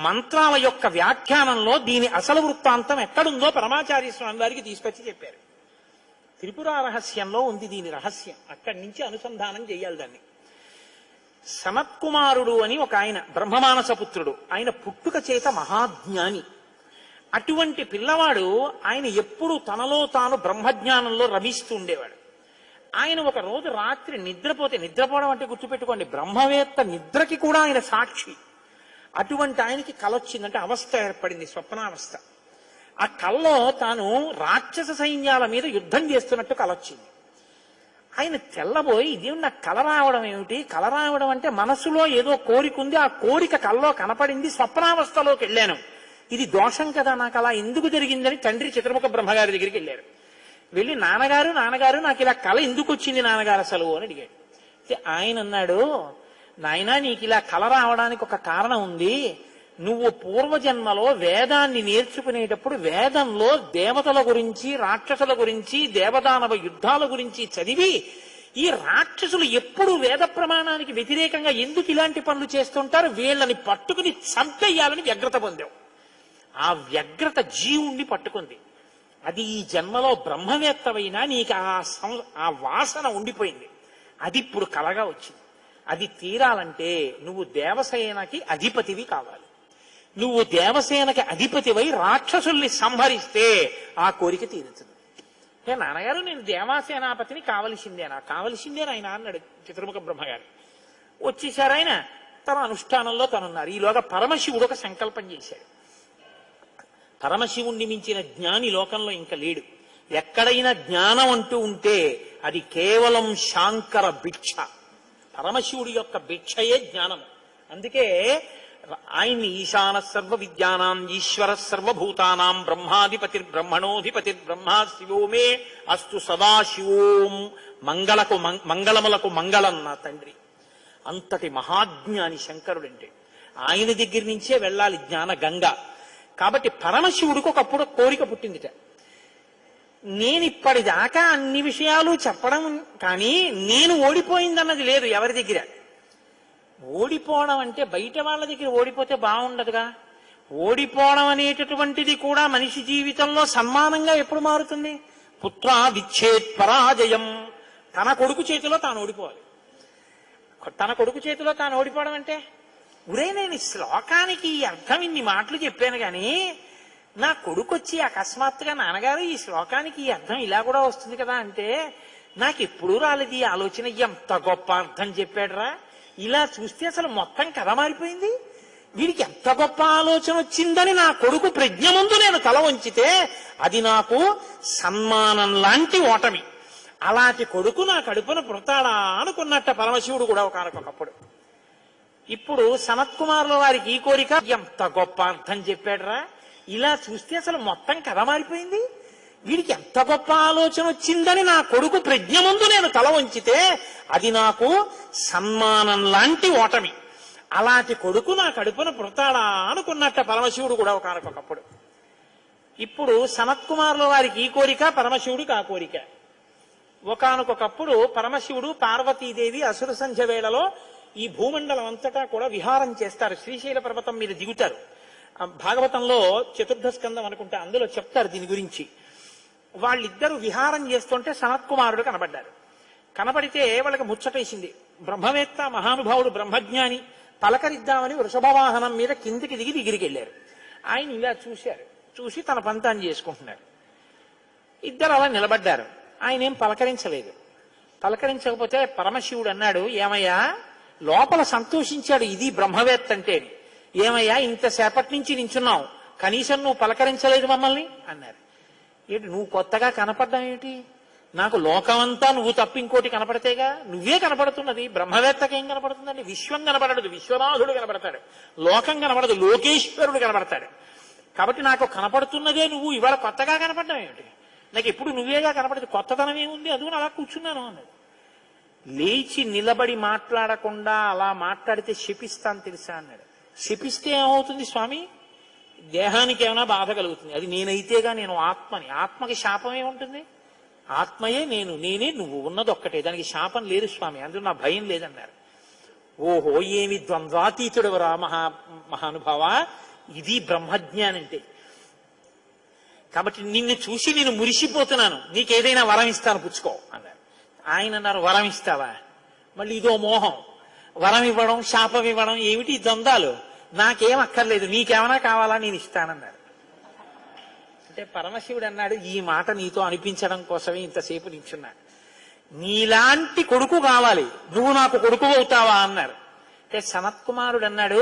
మంత్రాల యొక్క వ్యాఖ్యానంలో దీని అసలు వృత్తాంతం ఎక్కడుందో పరమాచార్య స్వామి వారికి తీసుకొచ్చి చెప్పారు. త్రిపుర రహస్యంలో ఉంది దీని రహస్యం, అక్కడి నుంచి అనుసంధానం చేయాలి దాన్ని. సనత్కుమారుడు అని ఒక ఆయన, బ్రహ్మమానస పుత్రుడు, ఆయన పుట్టుక చేత మహాజ్ఞాని. అటువంటి పిల్లవాడు ఆయన ఎప్పుడూ తనలో తాను బ్రహ్మజ్ఞానంలో రమిస్తూ ఉండేవాడు. ఆయన ఒక రోజు రాత్రి నిద్రపోవడం అంటే గుర్తుపెట్టుకోండి, బ్రహ్మవేత్త నిద్రకి కూడా ఆయన సాక్షి. అటువంటి ఆయనకి కలొచ్చిందంటే అవస్థ ఏర్పడింది, స్వప్నావస్థ. ఆ కల్లో తాను రాక్షస సైన్యాల మీద యుద్ధం చేస్తున్నట్టు కలొచ్చింది. ఆయన తెల్లబోయి, ఇదేమి నాకు కల రావడం ఏమిటి, కల రావడం అంటే మనసులో ఏదో కోరిక ఉంది, ఆ కోరిక కల్లో కనపడింది, స్వప్నావస్థలోకి వెళ్ళాను, ఇది దోషం కదా, నాకు అలా ఎందుకు జరిగిందని తండ్రి చతుర్ముఖ బ్రహ్మగారి దగ్గరికి వెళ్ళారు. వెళ్ళి నాన్నగారు నాకు ఇలా కళ ఎందుకు వచ్చింది నాన్నగారు అసలు అని అడిగాడు. ఆయన అన్నాడు, నాయనా నీకు ఇలా కళ రావడానికి ఒక కారణం ఉంది. నువ్వు పూర్వజన్మలో వేదాన్ని నేర్చుకునేటప్పుడు వేదంలో దేవతల గురించి, రాక్షసుల గురించి, దేవదానవ యుద్ధాల గురించి చదివి, ఈ రాక్షసులు ఎప్పుడు వేద ప్రమాణానికి వ్యతిరేకంగా ఎందుకు ఇలాంటి పనులు చేస్తుంటారు, వీళ్ళని పట్టుకుని చంపేయాలని వ్యగ్రత పొందావు. ఆ వ్యగ్రత జీవుణ్ణి పట్టుకుంది. అది ఈ జన్మలో బ్రహ్మవేత్తవైనా నీకు ఆ వాసన ఉండిపోయింది. అది ఇప్పుడు కలగా వచ్చింది. అది తీరాలంటే నువ్వు దేవసేనకి అధిపతివి కావాలి. నువ్వు దేవసేనకి అధిపతివై రాక్షసుల్ని సంహరిస్తే ఆ కోరిక తీరుతుంది. నాన్నగారు నేను దేవాసేనాపతిని కావలసిందేనా ఆయన అన్నాడు చతుర్ముఖ బ్రహ్మగారు. వచ్చేసారు ఆయన, తన అనుష్ఠానంలో తనున్నారు. ఈలోగా పరమశివుడు ఒక సంకల్పం చేశాడు. పరమశివుణ్ణి మించిన జ్ఞాని లోకంలో ఇంకా లేడు. ఎక్కడైనా జ్ఞానం అంటూ ఉంటే అది కేవలం శాంకర భిక్ష. పరమశివుడి యొక్క భిక్షయే జ్ఞానం. అందుకే ఆయన్ని ఈశాన సర్వ విద్యానాం ఈశ్వర సర్వభూతానాం బ్రహ్మాధిపతిర్బ్రహ్మణోధిపతిర్బ్రహ్మా శివో మే అస్తు సదాశివోం మంగళములకు మంగళం నా తండ్రి. అంతటి మహాజ్ఞాని శంకరుడంటే. ఆయన దగ్గర నుంచే వెళ్ళాలి జ్ఞాన గంగ. కాబట్టి పరమశివుడికి ఒకప్పుడు కోరిక పుట్టిందిట, నేనిప్పటిదాకా అన్ని విషయాలు చెప్పడం కానీ నేను ఓడిపోయిందన్నది లేదు ఎవరి దగ్గర. ఓడిపోవడం అంటే బయట వాళ్ళ దగ్గర ఓడిపోతే బాగుండదుగా. ఓడిపోవడం అనేటటువంటిది కూడా మనిషి జీవితంలో సన్మానంగా ఎప్పుడు మారుతుంది? పుత్రా విచ్ఛేత్ పరాజయం. తన కొడుకు చేతిలో తాను ఓడిపోవాలి. తన కొడుకు చేతిలో తాను ఓడిపోవడం అంటే, ఉరే నేను ఈ శ్లోకానికి ఈ అర్థం ఇన్ని మాటలు చెప్పాను కానీ నా కొడుకు వచ్చి అకస్మాత్తుగా నాన్నగారు ఈ శ్లోకానికి ఈ అర్థం ఇలా కూడా వస్తుంది కదా అంటే నాకు ఎప్పుడూ రాలేదు ఈ ఆలోచన. ఎంత గొప్ప అర్థం చెప్పాడురా, ఇలా చూస్తే అసలు మొత్తం కథ మారిపోయింది, వీడికి ఎంత గొప్ప ఆలోచన వచ్చిందని నా కొడుకు ప్రజ్ఞ ముందు నేను తల వంచితే అది నాకు సన్మానం లాంటి ఓటమి. అలాంటి కొడుకు నా కడుపున పుడతాడా అనుకున్నట్ట పరమశివుడు కూడా ఒకనకొకప్పుడు. ఇప్పుడు సనత్కుమారుల వారికి ఈ కోరిక, ఎంత గొప్ప అర్థం చెప్పాడురా, ఇలా చూస్తే అసలు మొత్తం కథ మారిపోయింది, వీడికి ఎంత గొప్ప ఆలోచన వచ్చిందని నా కొడుకు ప్రజ్ఞ ముందు నేను తల వంచితే అది నాకు సన్మానం లాంటి ఓటమి. అలాంటి కొడుకు నా కడుపున పుడతాడా అనుకున్నట్ట పరమశివుడు కూడా ఒకనకొకప్పుడు. ఇప్పుడు సనత్కుమారుల వారికి ఈ కోరిక, పరమశివుడికి ఆ కోరిక. ఒకానొకప్పుడు పరమశివుడు పార్వతీదేవి అసుర సంధ్య వేళలో ఈ భూమండలం అంతటా కూడా విహారం చేస్తారు. శ్రీశైల పర్వతం మీద దిగుతారు. భాగవతంలో చతుర్థ స్కందం అనుకుంటా, అందులో చెప్తారు దీని గురించి. వాళ్ళిద్దరూ విహారం చేస్తుంటే సనత్కుమారుడు కనబడ్డారు. కనబడితే వాళ్ళకి ముచ్చటేసింది. బ్రహ్మవేత్త మహానుభావుడు బ్రహ్మజ్ఞాని, పలకరిద్దామని వృషభవాహనం మీద కిందికి దిగి దగ్గరికి వెళ్ళారు. ఆయన ఇలా చూశారు. చూసి తన పంతాన్ని చేసుకుంటున్నారు. ఇద్దరు అలా నిలబడ్డారు. ఆయన ఏం పలకరించలేదు. పలకరించకపోతే పరమశివుడు అన్నాడు, ఏమయ్యా, లోపల సంతోషించాడు ఇది బ్రహ్మవేత్త అంటే. ఏమయ్యా, ఇంతసేపటి నుంచి నించున్నావు, కనీసం నువ్వు పలకరించలేదు మమ్మల్ని అన్నారు. ఏంటి నువ్వు కొత్తగా కనపడ్డం ఏమిటి? నాకు లోకమంతా నువ్వు తప్ప ఇంకోటి కనపడితేగా. నువ్వే కనపడుతున్నది, బ్రహ్మవేత్తకేం కనపడుతుందండి? విశ్వం కనపడదు, విశ్వనాథుడు కనపడతాడు. లోకం కనపడదు, లోకేశ్వరుడు కనపడతాడు. కాబట్టి నాకు కనపడుతున్నదే నువ్వు, ఇవాళ కొత్తగా కనపడ్డం ఏమిటి? నాకు ఎప్పుడు నువ్వేగా కనపడదు, కొత్తదనం ఏముంది, అదుగుని అలా కూర్చున్నాను అన్నది. లేచి నిలబడి మాట్లాడకుండా అలా మాట్లాడితే శపిస్తాను తెలుసా అన్నాడు. శపిస్తే ఏమవుతుంది స్వామి? దేహానికి ఏమైనా బాధ కలుగుతుంది. అది నేనైతేగా, నేను ఆత్మని. ఆత్మకి శాపం ఏముంటుంది? ఆత్మయే నేను, నేనే నువ్వు, ఉన్నది ఒక్కటే, దానికి శాపం లేదు స్వామి, అందులో నా భయం లేదన్నారు. ఓహో, ఏమి ద్వంద్వాతీతుడవరా మహానుభావ, ఇది బ్రహ్మజ్ఞానంటే. కాబట్టి నిన్ను చూసి నేను మురిసిపోతున్నాను, నీకేదైనా వరం ఇస్తాను పుచ్చుకో అన్నారు. ఆయన అన్నారు, వరం ఇస్తావా? మళ్ళీ ఇదో మోహం, వరం ఇవ్వడం శాపం ఇవ్వడం ఏమిటి ద్వంద్వాలు? నాకేం అక్కర్లేదు, నీకేమైనా కావాలా, నేను ఇస్తానన్నారు. అంటే పరమశివుడు అన్నాడు, ఈ మాట నీతో అనిపించడం కోసమే ఇంతసేపు నిల్చున్నాడు. నీలాంటి కొడుకు కావాలి, నువ్వు నాకు కొడుకు అవుతావా అన్నారు. అంటే సనత్కుమారుడు అన్నాడు,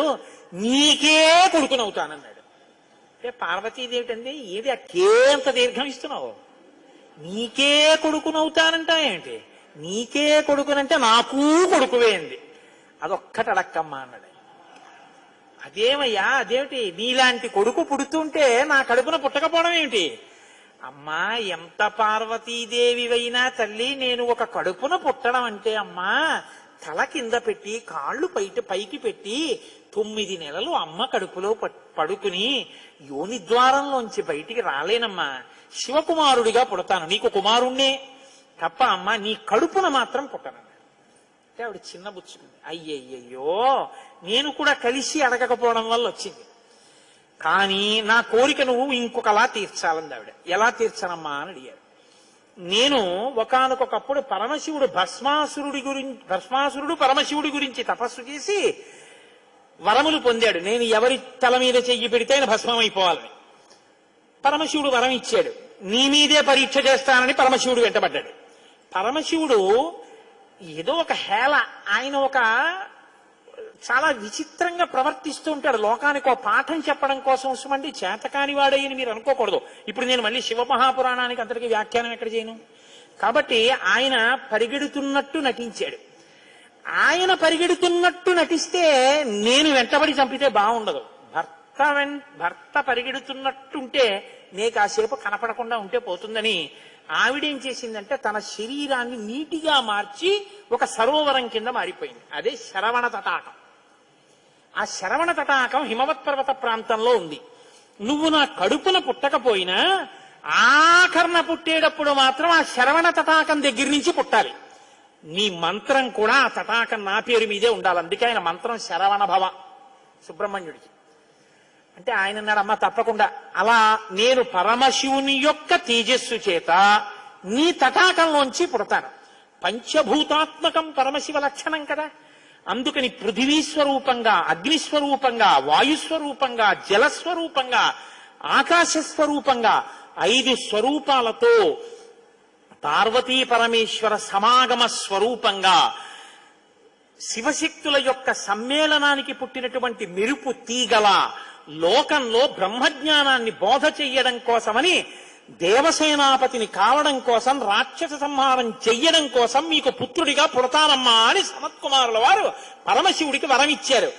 నీకే కొడుకునవుతానన్నాడు. అంటే పార్వతీదేవి అంది, ఏది అకేంత దీర్ఘం ఇస్తున్నావు? నీకే కొడుకునవుతానంటా ఏంటి? నీకే కొడుకునంటే నాకు కొడుకువే అంది. అదొక్కటి అడక్కమ్మా అన్నాడు. అదేమయ్యా, అదేమిటి, నీలాంటి కొడుకు పుడుతుంటే నా కడుపున పుట్టకపోవడం ఏమిటి? అమ్మా, ఎంత పార్వతీదేవివైనా తల్లి, నేను ఒక కడుపున పుట్టడం అంటే అమ్మా, తల కింద పెట్టి కాళ్ళు పైకి పెట్టి 9 నెలలు అమ్మ కడుపులో పడుకుని యోని ద్వారంలోంచి బయటికి రాలేనమ్మా. శివకుమారుడిగా పుడతాను, నీకు కుమారుణ్ణే తప్ప అమ్మా నీ కడుపున మాత్రం పుట్టను. అంటే ఆవిడ చిన్న బుచ్చుకుంది. అయ్యయ్యో, నేను కూడా కలిసి అడగకపోవడం వల్ల వచ్చింది. కానీ నా కోరిక నువ్వు ఇంకొకలా తీర్చాలంది ఆవిడ. ఎలా తీర్చనమ్మా అని అడిగారు. నేను ఒకానొకప్పుడు పరమశివుడు భస్మాసురుడు పరమశివుడి గురించి తపస్సు చేసి వరములు పొందాడు. నేను ఎవరి తల మీద చెయ్యి పెడితే ఆయన భస్మం అయిపోవాలని పరమశివుడు వరం ఇచ్చాడు. నీ మీదే పరీక్ష చేస్తానని పరమశివుడు వెంటబడ్డాడు. పరమశివుడు ఏదో ఒక హేళ, ఆయన ఒక చాలా విచిత్రంగా ప్రవర్తిస్తూ ఉంటాడు. లోకానికి ఒక పాఠం చెప్పడం కోసం వస్తామండి, చేతకాని వాడయ్యని మీరు అనుకోకూడదు. ఇప్పుడు నేను మళ్ళీ శివమహాపురాణానికి అంతటికి వ్యాఖ్యానం ఎక్కడ చేయను. కాబట్టి ఆయన పరిగెడుతున్నట్టు నటించాడు. ఆయన పరిగెడుతున్నట్టు నటిస్తే నేను వెంటబడి చంపితే బాగుండదు. భర్త పరిగెడుతున్నట్టుంటే నే కాసేపు కనపడకుండా ఉంటే పోతుందని ఆవిడేం చేసిందంటే తన శరీరాన్ని నీటిగా మార్చి ఒక సరోవరం కింద మారిపోయింది. అదే శరవణ తటాకం. ఆ శరవణ తటాకం హిమవత్ పర్వత ప్రాంతంలో ఉంది. నువ్వు నా కడుపున పుట్టకపోయినా ఆఖరణ పుట్టేటప్పుడు మాత్రం ఆ శరవణ తటాకం దగ్గర నుంచి పుట్టాలి. నీ మంత్రం కూడా ఆ తటాకం నా పేరు మీదే ఉండాలి. అందుకే ఆయన మంత్రం శరవణ భవ సుబ్రహ్మణ్యుడికి. అంటే ఆయన అన్నాడు, అమ్మ తప్పకుండా, అలా నేను పరమశివుని యొక్క తేజస్సు చేత నీ తటాకంలోంచి పుడతాను. పంచభూతాత్మకం పరమశివ లక్షణం కదా. అందుకని పృథివీస్వరూపంగా, అగ్నిస్వరూపంగా, వాయుస్వరూపంగా, జలస్వరూపంగా, ఆకాశస్వరూపంగా 5 స్వరూపాలతో పార్వతీ పరమేశ్వర సమాగమ స్వరూపంగా శివశక్తుల యొక్క సమ్మేళనానికి పుట్టినటువంటి మెరుపు తీగల లోకంలో బ్రహ్మజ్ఞానాన్ని బోధ చెయ్యడం కోసమని, దేవసేనాపతిని కావడం కోసం, రాక్షస సంహారం చెయ్యడం కోసం మీకు పుత్రుడిగా పుడతానమ్మా అని సనత్కుమారుల వారు పరమశివుడికి వరం ఇచ్చారు.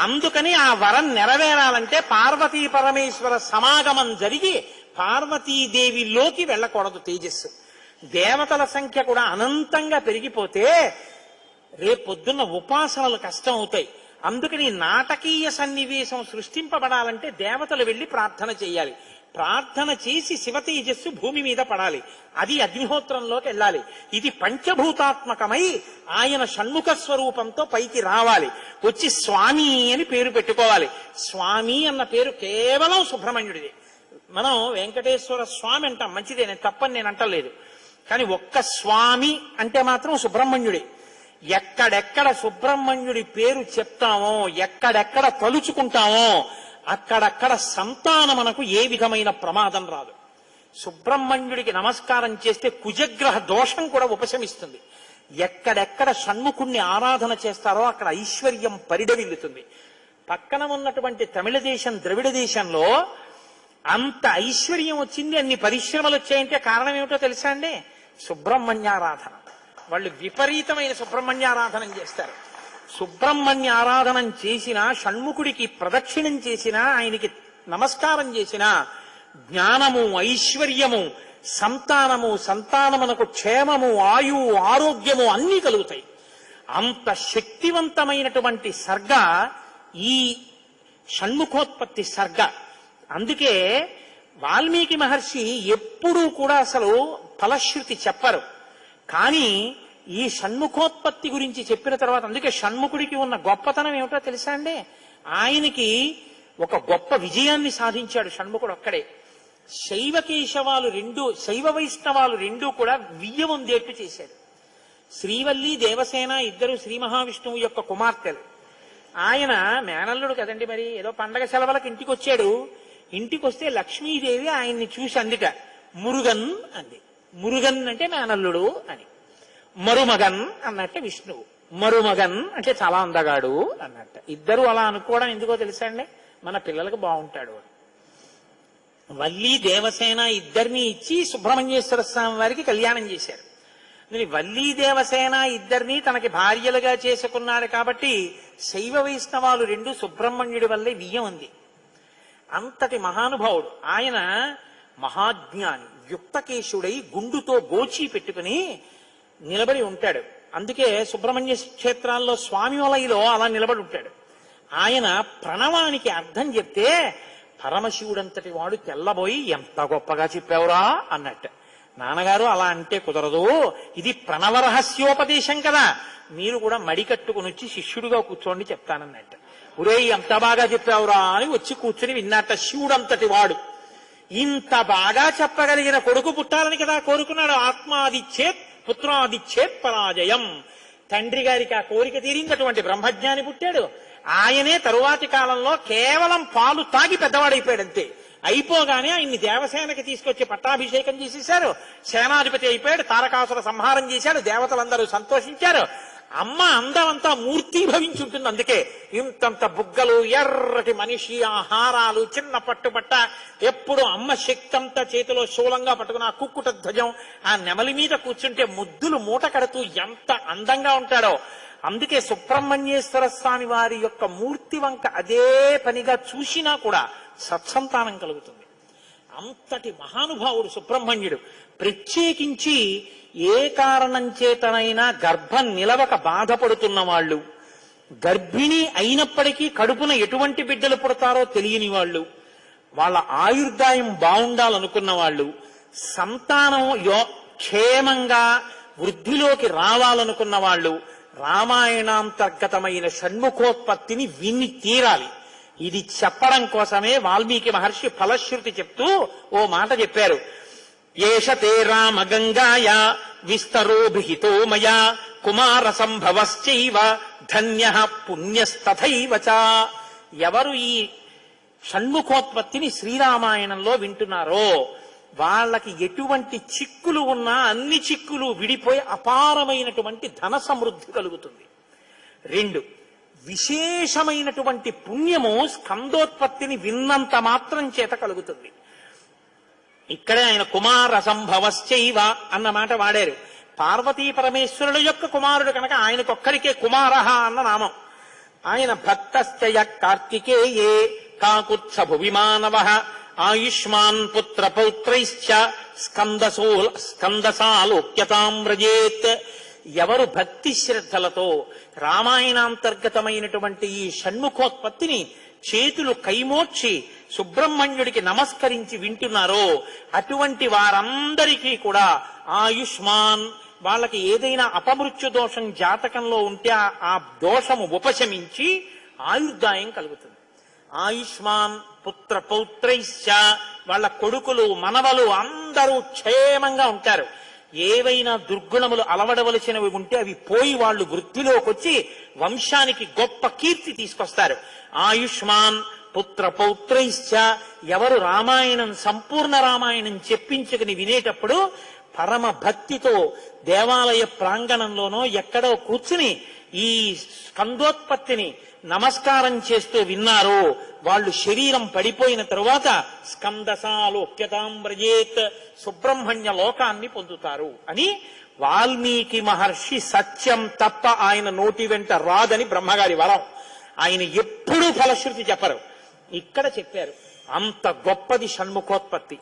అందుకని ఆ వరం నెరవేరాలంటే పార్వతీ పరమేశ్వర సమాగమం జరిగి పార్వతీదేవిలోకి వెళ్ళకూడదు తేజస్సు. దేవతల సంఖ్య కూడా అనంతంగా పెరిగిపోతే రేపొద్దున్న ఉపాసనలు కష్టం అవుతాయి. అందుకని నాటకీయ సన్నివేశం సృష్టింపబడాలంటే దేవతలు వెళ్లి ప్రార్థన చేయాలి. ప్రార్థన చేసి శివతేజస్సు భూమి మీద పడాలి. అది అగ్నిహోత్రంలోకి వెళ్ళాలి. ఇది పంచభూతాత్మకమై ఆయన షణ్ముఖ స్వరూపంతో పైకి రావాలి. వచ్చి స్వామి అని పేరు పెట్టుకోవాలి. స్వామి అన్న పేరు కేవలం సుబ్రహ్మణ్యుడిది. మనం వెంకటేశ్వర స్వామి అంటాం, మంచిదే, నేను తప్పని నేను అంటలేదు. కానీ ఒక్క స్వామి అంటే మాత్రం సుబ్రహ్మణ్యుడే. ఎక్కడెక్కడ సుబ్రహ్మణ్యుడి పేరు చెప్తామో, ఎక్కడెక్కడ తలుచుకుంటామో అక్కడక్కడ సంతానమునకు ఏ విధమైన ప్రమాదం రాదు. సుబ్రహ్మణ్యుడికి నమస్కారం చేస్తే కుజగ్రహ దోషం కూడా ఉపశమిస్తుంది. ఎక్కడెక్కడ షణ్ముఖుణ్ణి ఆరాధన చేస్తారో అక్కడ ఐశ్వర్యం పరిడవిల్లుతుంది. పక్కన ఉన్నటువంటి తమిళ దేశం, ద్రవిడ దేశంలో అంత ఐశ్వర్యం వచ్చింది, అన్ని పరిశ్రమలు వచ్చాయంటే కారణం ఏమిటో తెలుసా అండి? సుబ్రహ్మణ్యారాధన. వాళ్ళు విపరీతమైన సుబ్రహ్మణ్యారాధన చేస్తారు. సుబ్రహ్మణ్య ఆరాధనం చేసినా, షణ్ముఖుడికి ప్రదక్షిణం చేసినా, ఆయనకి నమస్కారం చేసినా జ్ఞానము, ఐశ్వర్యము, సంతానమునకు క్షేమము, ఆయువు, ఆరోగ్యము అన్నీ కలుగుతాయి. అంత శక్తివంతమైనటువంటి సర్గ ఈ షణ్ముఖోత్పత్తి సర్గ. అందుకే వాల్మీకి మహర్షి ఎప్పుడూ కూడా అసలు ఫలశ్రుతి చెప్పరు. కానీ ఈ షణ్ముఖోత్పత్తి గురించి చెప్పిన తర్వాత, అందుకే షణ్ముఖుడికి ఉన్న గొప్పతనం ఏమిటో తెలుసా అండి? ఆయనకి ఒక గొప్ప విజయాన్ని సాధించాడు షణ్ముఖుడు ఒక్కడే. శైవ వైష్ణవాలు రెండూ కూడా వియ్యముందేట్టు చేశాడు. శ్రీవల్లి, దేవసేన ఇద్దరు శ్రీ మహావిష్ణువు యొక్క కుమార్తెలు. ఆయన మేనల్లుడు కదండి, మరి ఏదో పండగ సెలవులకు ఇంటికి వచ్చాడు. ఇంటికి వస్తే లక్ష్మీదేవి ఆయన్ని చూసి అందుట మురుగన్ అంది. మురుగన్ అంటే మేనల్లుడు అని. మరుమగన్ అన్నట్టు విష్ణువు. మరుమగన్ అంటే చాలా అందగాడు అన్నట్ట. ఇద్దరు అలా అనుకోవడం ఎందుకో తెలుసా అండి? మన పిల్లలకు బాగుంటాడు. వల్లి, దేవసేన ఇద్దరిని ఇచ్చి సుబ్రహ్మణ్యేశ్వర స్వామి వారికి కళ్యాణం చేశారు. వల్లి, దేవసేన ఇద్దరిని తనకి భార్యలుగా చేసుకున్నాడు కాబట్టి శైవ వైష్ణవాలు రెండు సుబ్రహ్మణ్యుడి వల్లే వియ్యం ఉంది. అంతటి మహానుభావుడు ఆయన. మహాజ్ఞాని, యుక్తకేశుడై గుండుతో గోచి పెట్టుకుని నిలబడి ఉంటాడు. అందుకే సుబ్రహ్మణ్య క్షేత్రాల్లో స్వామి వలయలో అలా నిలబడి ఉంటాడు. ఆయన ప్రణవానికి అర్థం చెప్తే పరమశివుడంతటి వాడు తెల్లబోయి, ఎంత గొప్పగా చెప్పావురా అన్నట్టు. నాన్నగారు అలా అంటే కుదరదు, ఇది ప్రణవ రహస్యోపదేశం కదా, మీరు కూడా మడి కట్టుకుని వచ్చి శిష్యుడిగా కూర్చోండి చెప్తానన్నట్టు. ఒరే ఎంత బాగా చెప్పావురా అని వచ్చి కూర్చుని విన్నట్ట. శివుడంతటి వాడు ఇంత బాగా చెప్పగలిగిన కొడుకు పుట్టాలని కదా కోరుకున్నాడు. ఆత్మాదిచ్చేత్ పుత్రాదిచ్చేత్ పరాజయం. తండ్రి గారికి ఆ కోరిక తీరిందటువంటి బ్రహ్మజ్ఞాని పుట్టాడు. ఆయనే తరువాతి కాలంలో కేవలం పాలు తాగి పెద్దవాడైపోయాడంతే. అయిపోగానే ఆయన్ని దేవసేనకి తీసుకొచ్చి పట్టాభిషేకం చేసేశారు. సేనాధిపతి అయిపోయాడు. తారకాసుర సంహారం చేశాడు. దేవతలందరూ సంతోషించారు. అమ్మ అందమంతా మూర్తీభవించుంటుంది. అందుకే ఇంతంత బుగ్గలు, ఎర్రటి మనిషి, ఆహారాలు, చిన్న పట్టుబట్ట, ఎప్పుడు అమ్మ శక్తి అంతా చేతిలో శూలంగా పట్టుకుని ఆ కుక్కుట ధ్వజం, ఆ నెమలి మీద కూర్చుంటే ముద్దులు మూట కడుతూ ఎంత అందంగా ఉంటాడో. అందుకే సుబ్రహ్మణ్యేశ్వర స్వామి వారి యొక్క మూర్తి వంక అదే పనిగా చూసినా కూడా సత్సంతానం కలుగుతుంది. అంతటి మహానుభావుడు సుబ్రహ్మణ్యుడు. ప్రత్యేకించి ఏ కారణం చేతనైనా గర్భం నిలవక బాధపడుతున్న వాళ్ళు, గర్భిణి అయినప్పటికీ కడుపున ఎటువంటి బిడ్డలు పుడతారో తెలియని వాళ్ళు, వాళ్ళ ఆయుర్దాయం బాగుండాలనుకున్న వాళ్ళు, సంతానం క్షేమంగా వృద్ధిలోకి రావాలనుకున్న వాళ్ళు రామాయణాంతర్గతమైన షణ్ముఖోత్పత్తిని విని తీరాలి. ఇది చెప్పడం కోసమే వాల్మీకి మహర్షి ఫలశ్రుతి చెప్తూ ఓ మాట చెప్పారు. ఏషతే రామ గంగాయ విస్తరోభిహితో మయా కుమార సంభవశ్చైవ ధన్యః పుణ్యస్తథైవ చ. ఎవరు ఈ షణ్ముఖోత్పత్తిని శ్రీరామాయణంలో వింటున్నారో వాళ్ళకి ఎటువంటి చిక్కులు ఉన్నా అన్ని చిక్కులు విడిపోయి అపారమైనటువంటి ధన సమృద్ధి కలుగుతుంది. 2, విశేషమైనటువంటి పుణ్యము స్కందోత్పత్తిని విన్నంత మాత్రం చేత కలుగుతుంది. ఇక్కడే ఆయన కుమార సంభవశ్చైవ అన్న మాట వాడారు. పార్వతీ పరమేశ్వరుల యొక్క కుమారుడు కనుక ఆయనకొక్కడికే కుమారః అన్న నామం. ఆయన భక్తశ్చయ కార్తికేయే కాకుత్స భువిమానవః ఆయుష్మాన్ పుత్ర పౌత్రైశ్చ స్కందసాలోక్యతాం వ్రజేత్. ఎవరు భక్తి శ్రద్ధలతో రామాయణాంతర్గతమైనటువంటి ఈ షణ్ముఖోత్పత్తిని చేతులు కైమోర్చి సుబ్రహ్మణ్యుడికి నమస్కరించి వింటున్నారో అటువంటి వారందరికీ కూడా ఆయుష్మాన్, వాళ్ళకి ఏదైనా అపమృత్యు దోషం జాతకంలో ఉంటే ఆ దోషము ఉపశమించి ఆయుర్దాయం కలుగుతుంది. ఆయుష్మాన్ పుత్ర పౌత్రైశ్చ, వాళ్ళ కొడుకులు మనవలు అందరూ క్షేమంగా ఉంటారు. ఏవైనా దుర్గుణములు అలవడవలసినవి ఉంటే అవి పోయి వాళ్ళు వృద్ధిలోకి వచ్చి వంశానికి గొప్ప కీర్తి తీసుకొస్తారు. ఆయుష్మాన్ పుత్ర పౌత్రైశ్చ, ఎవరు రామాయణం సంపూర్ణ రామాయణం చెప్పించుకుని వినేటప్పుడు పరమ భక్తితో దేవాలయ ప్రాంగణంలోనో ఎక్కడో కూర్చుని ఈ స్కందోత్పత్తిని నమస్కారం చేస్తూ విన్నారో వాళ్ళు శరీరం పడిపోయిన తరువాత స్కందసాలోక్యతాం వ్రజేత్, సుబ్రహ్మణ్య లోకాన్ని పొందుతారు అని వాల్మీకి మహర్షి సత్యం తప్ప ఆయన నోటి వెంట రాదని బ్రహ్మగారి వరం. ఆయన ఎప్పుడూ ఫలశ్రుతి చెప్పరు, ఇక్కడ చెప్పారు. అంత గొప్పది షణ్ముఖోత్పత్తి.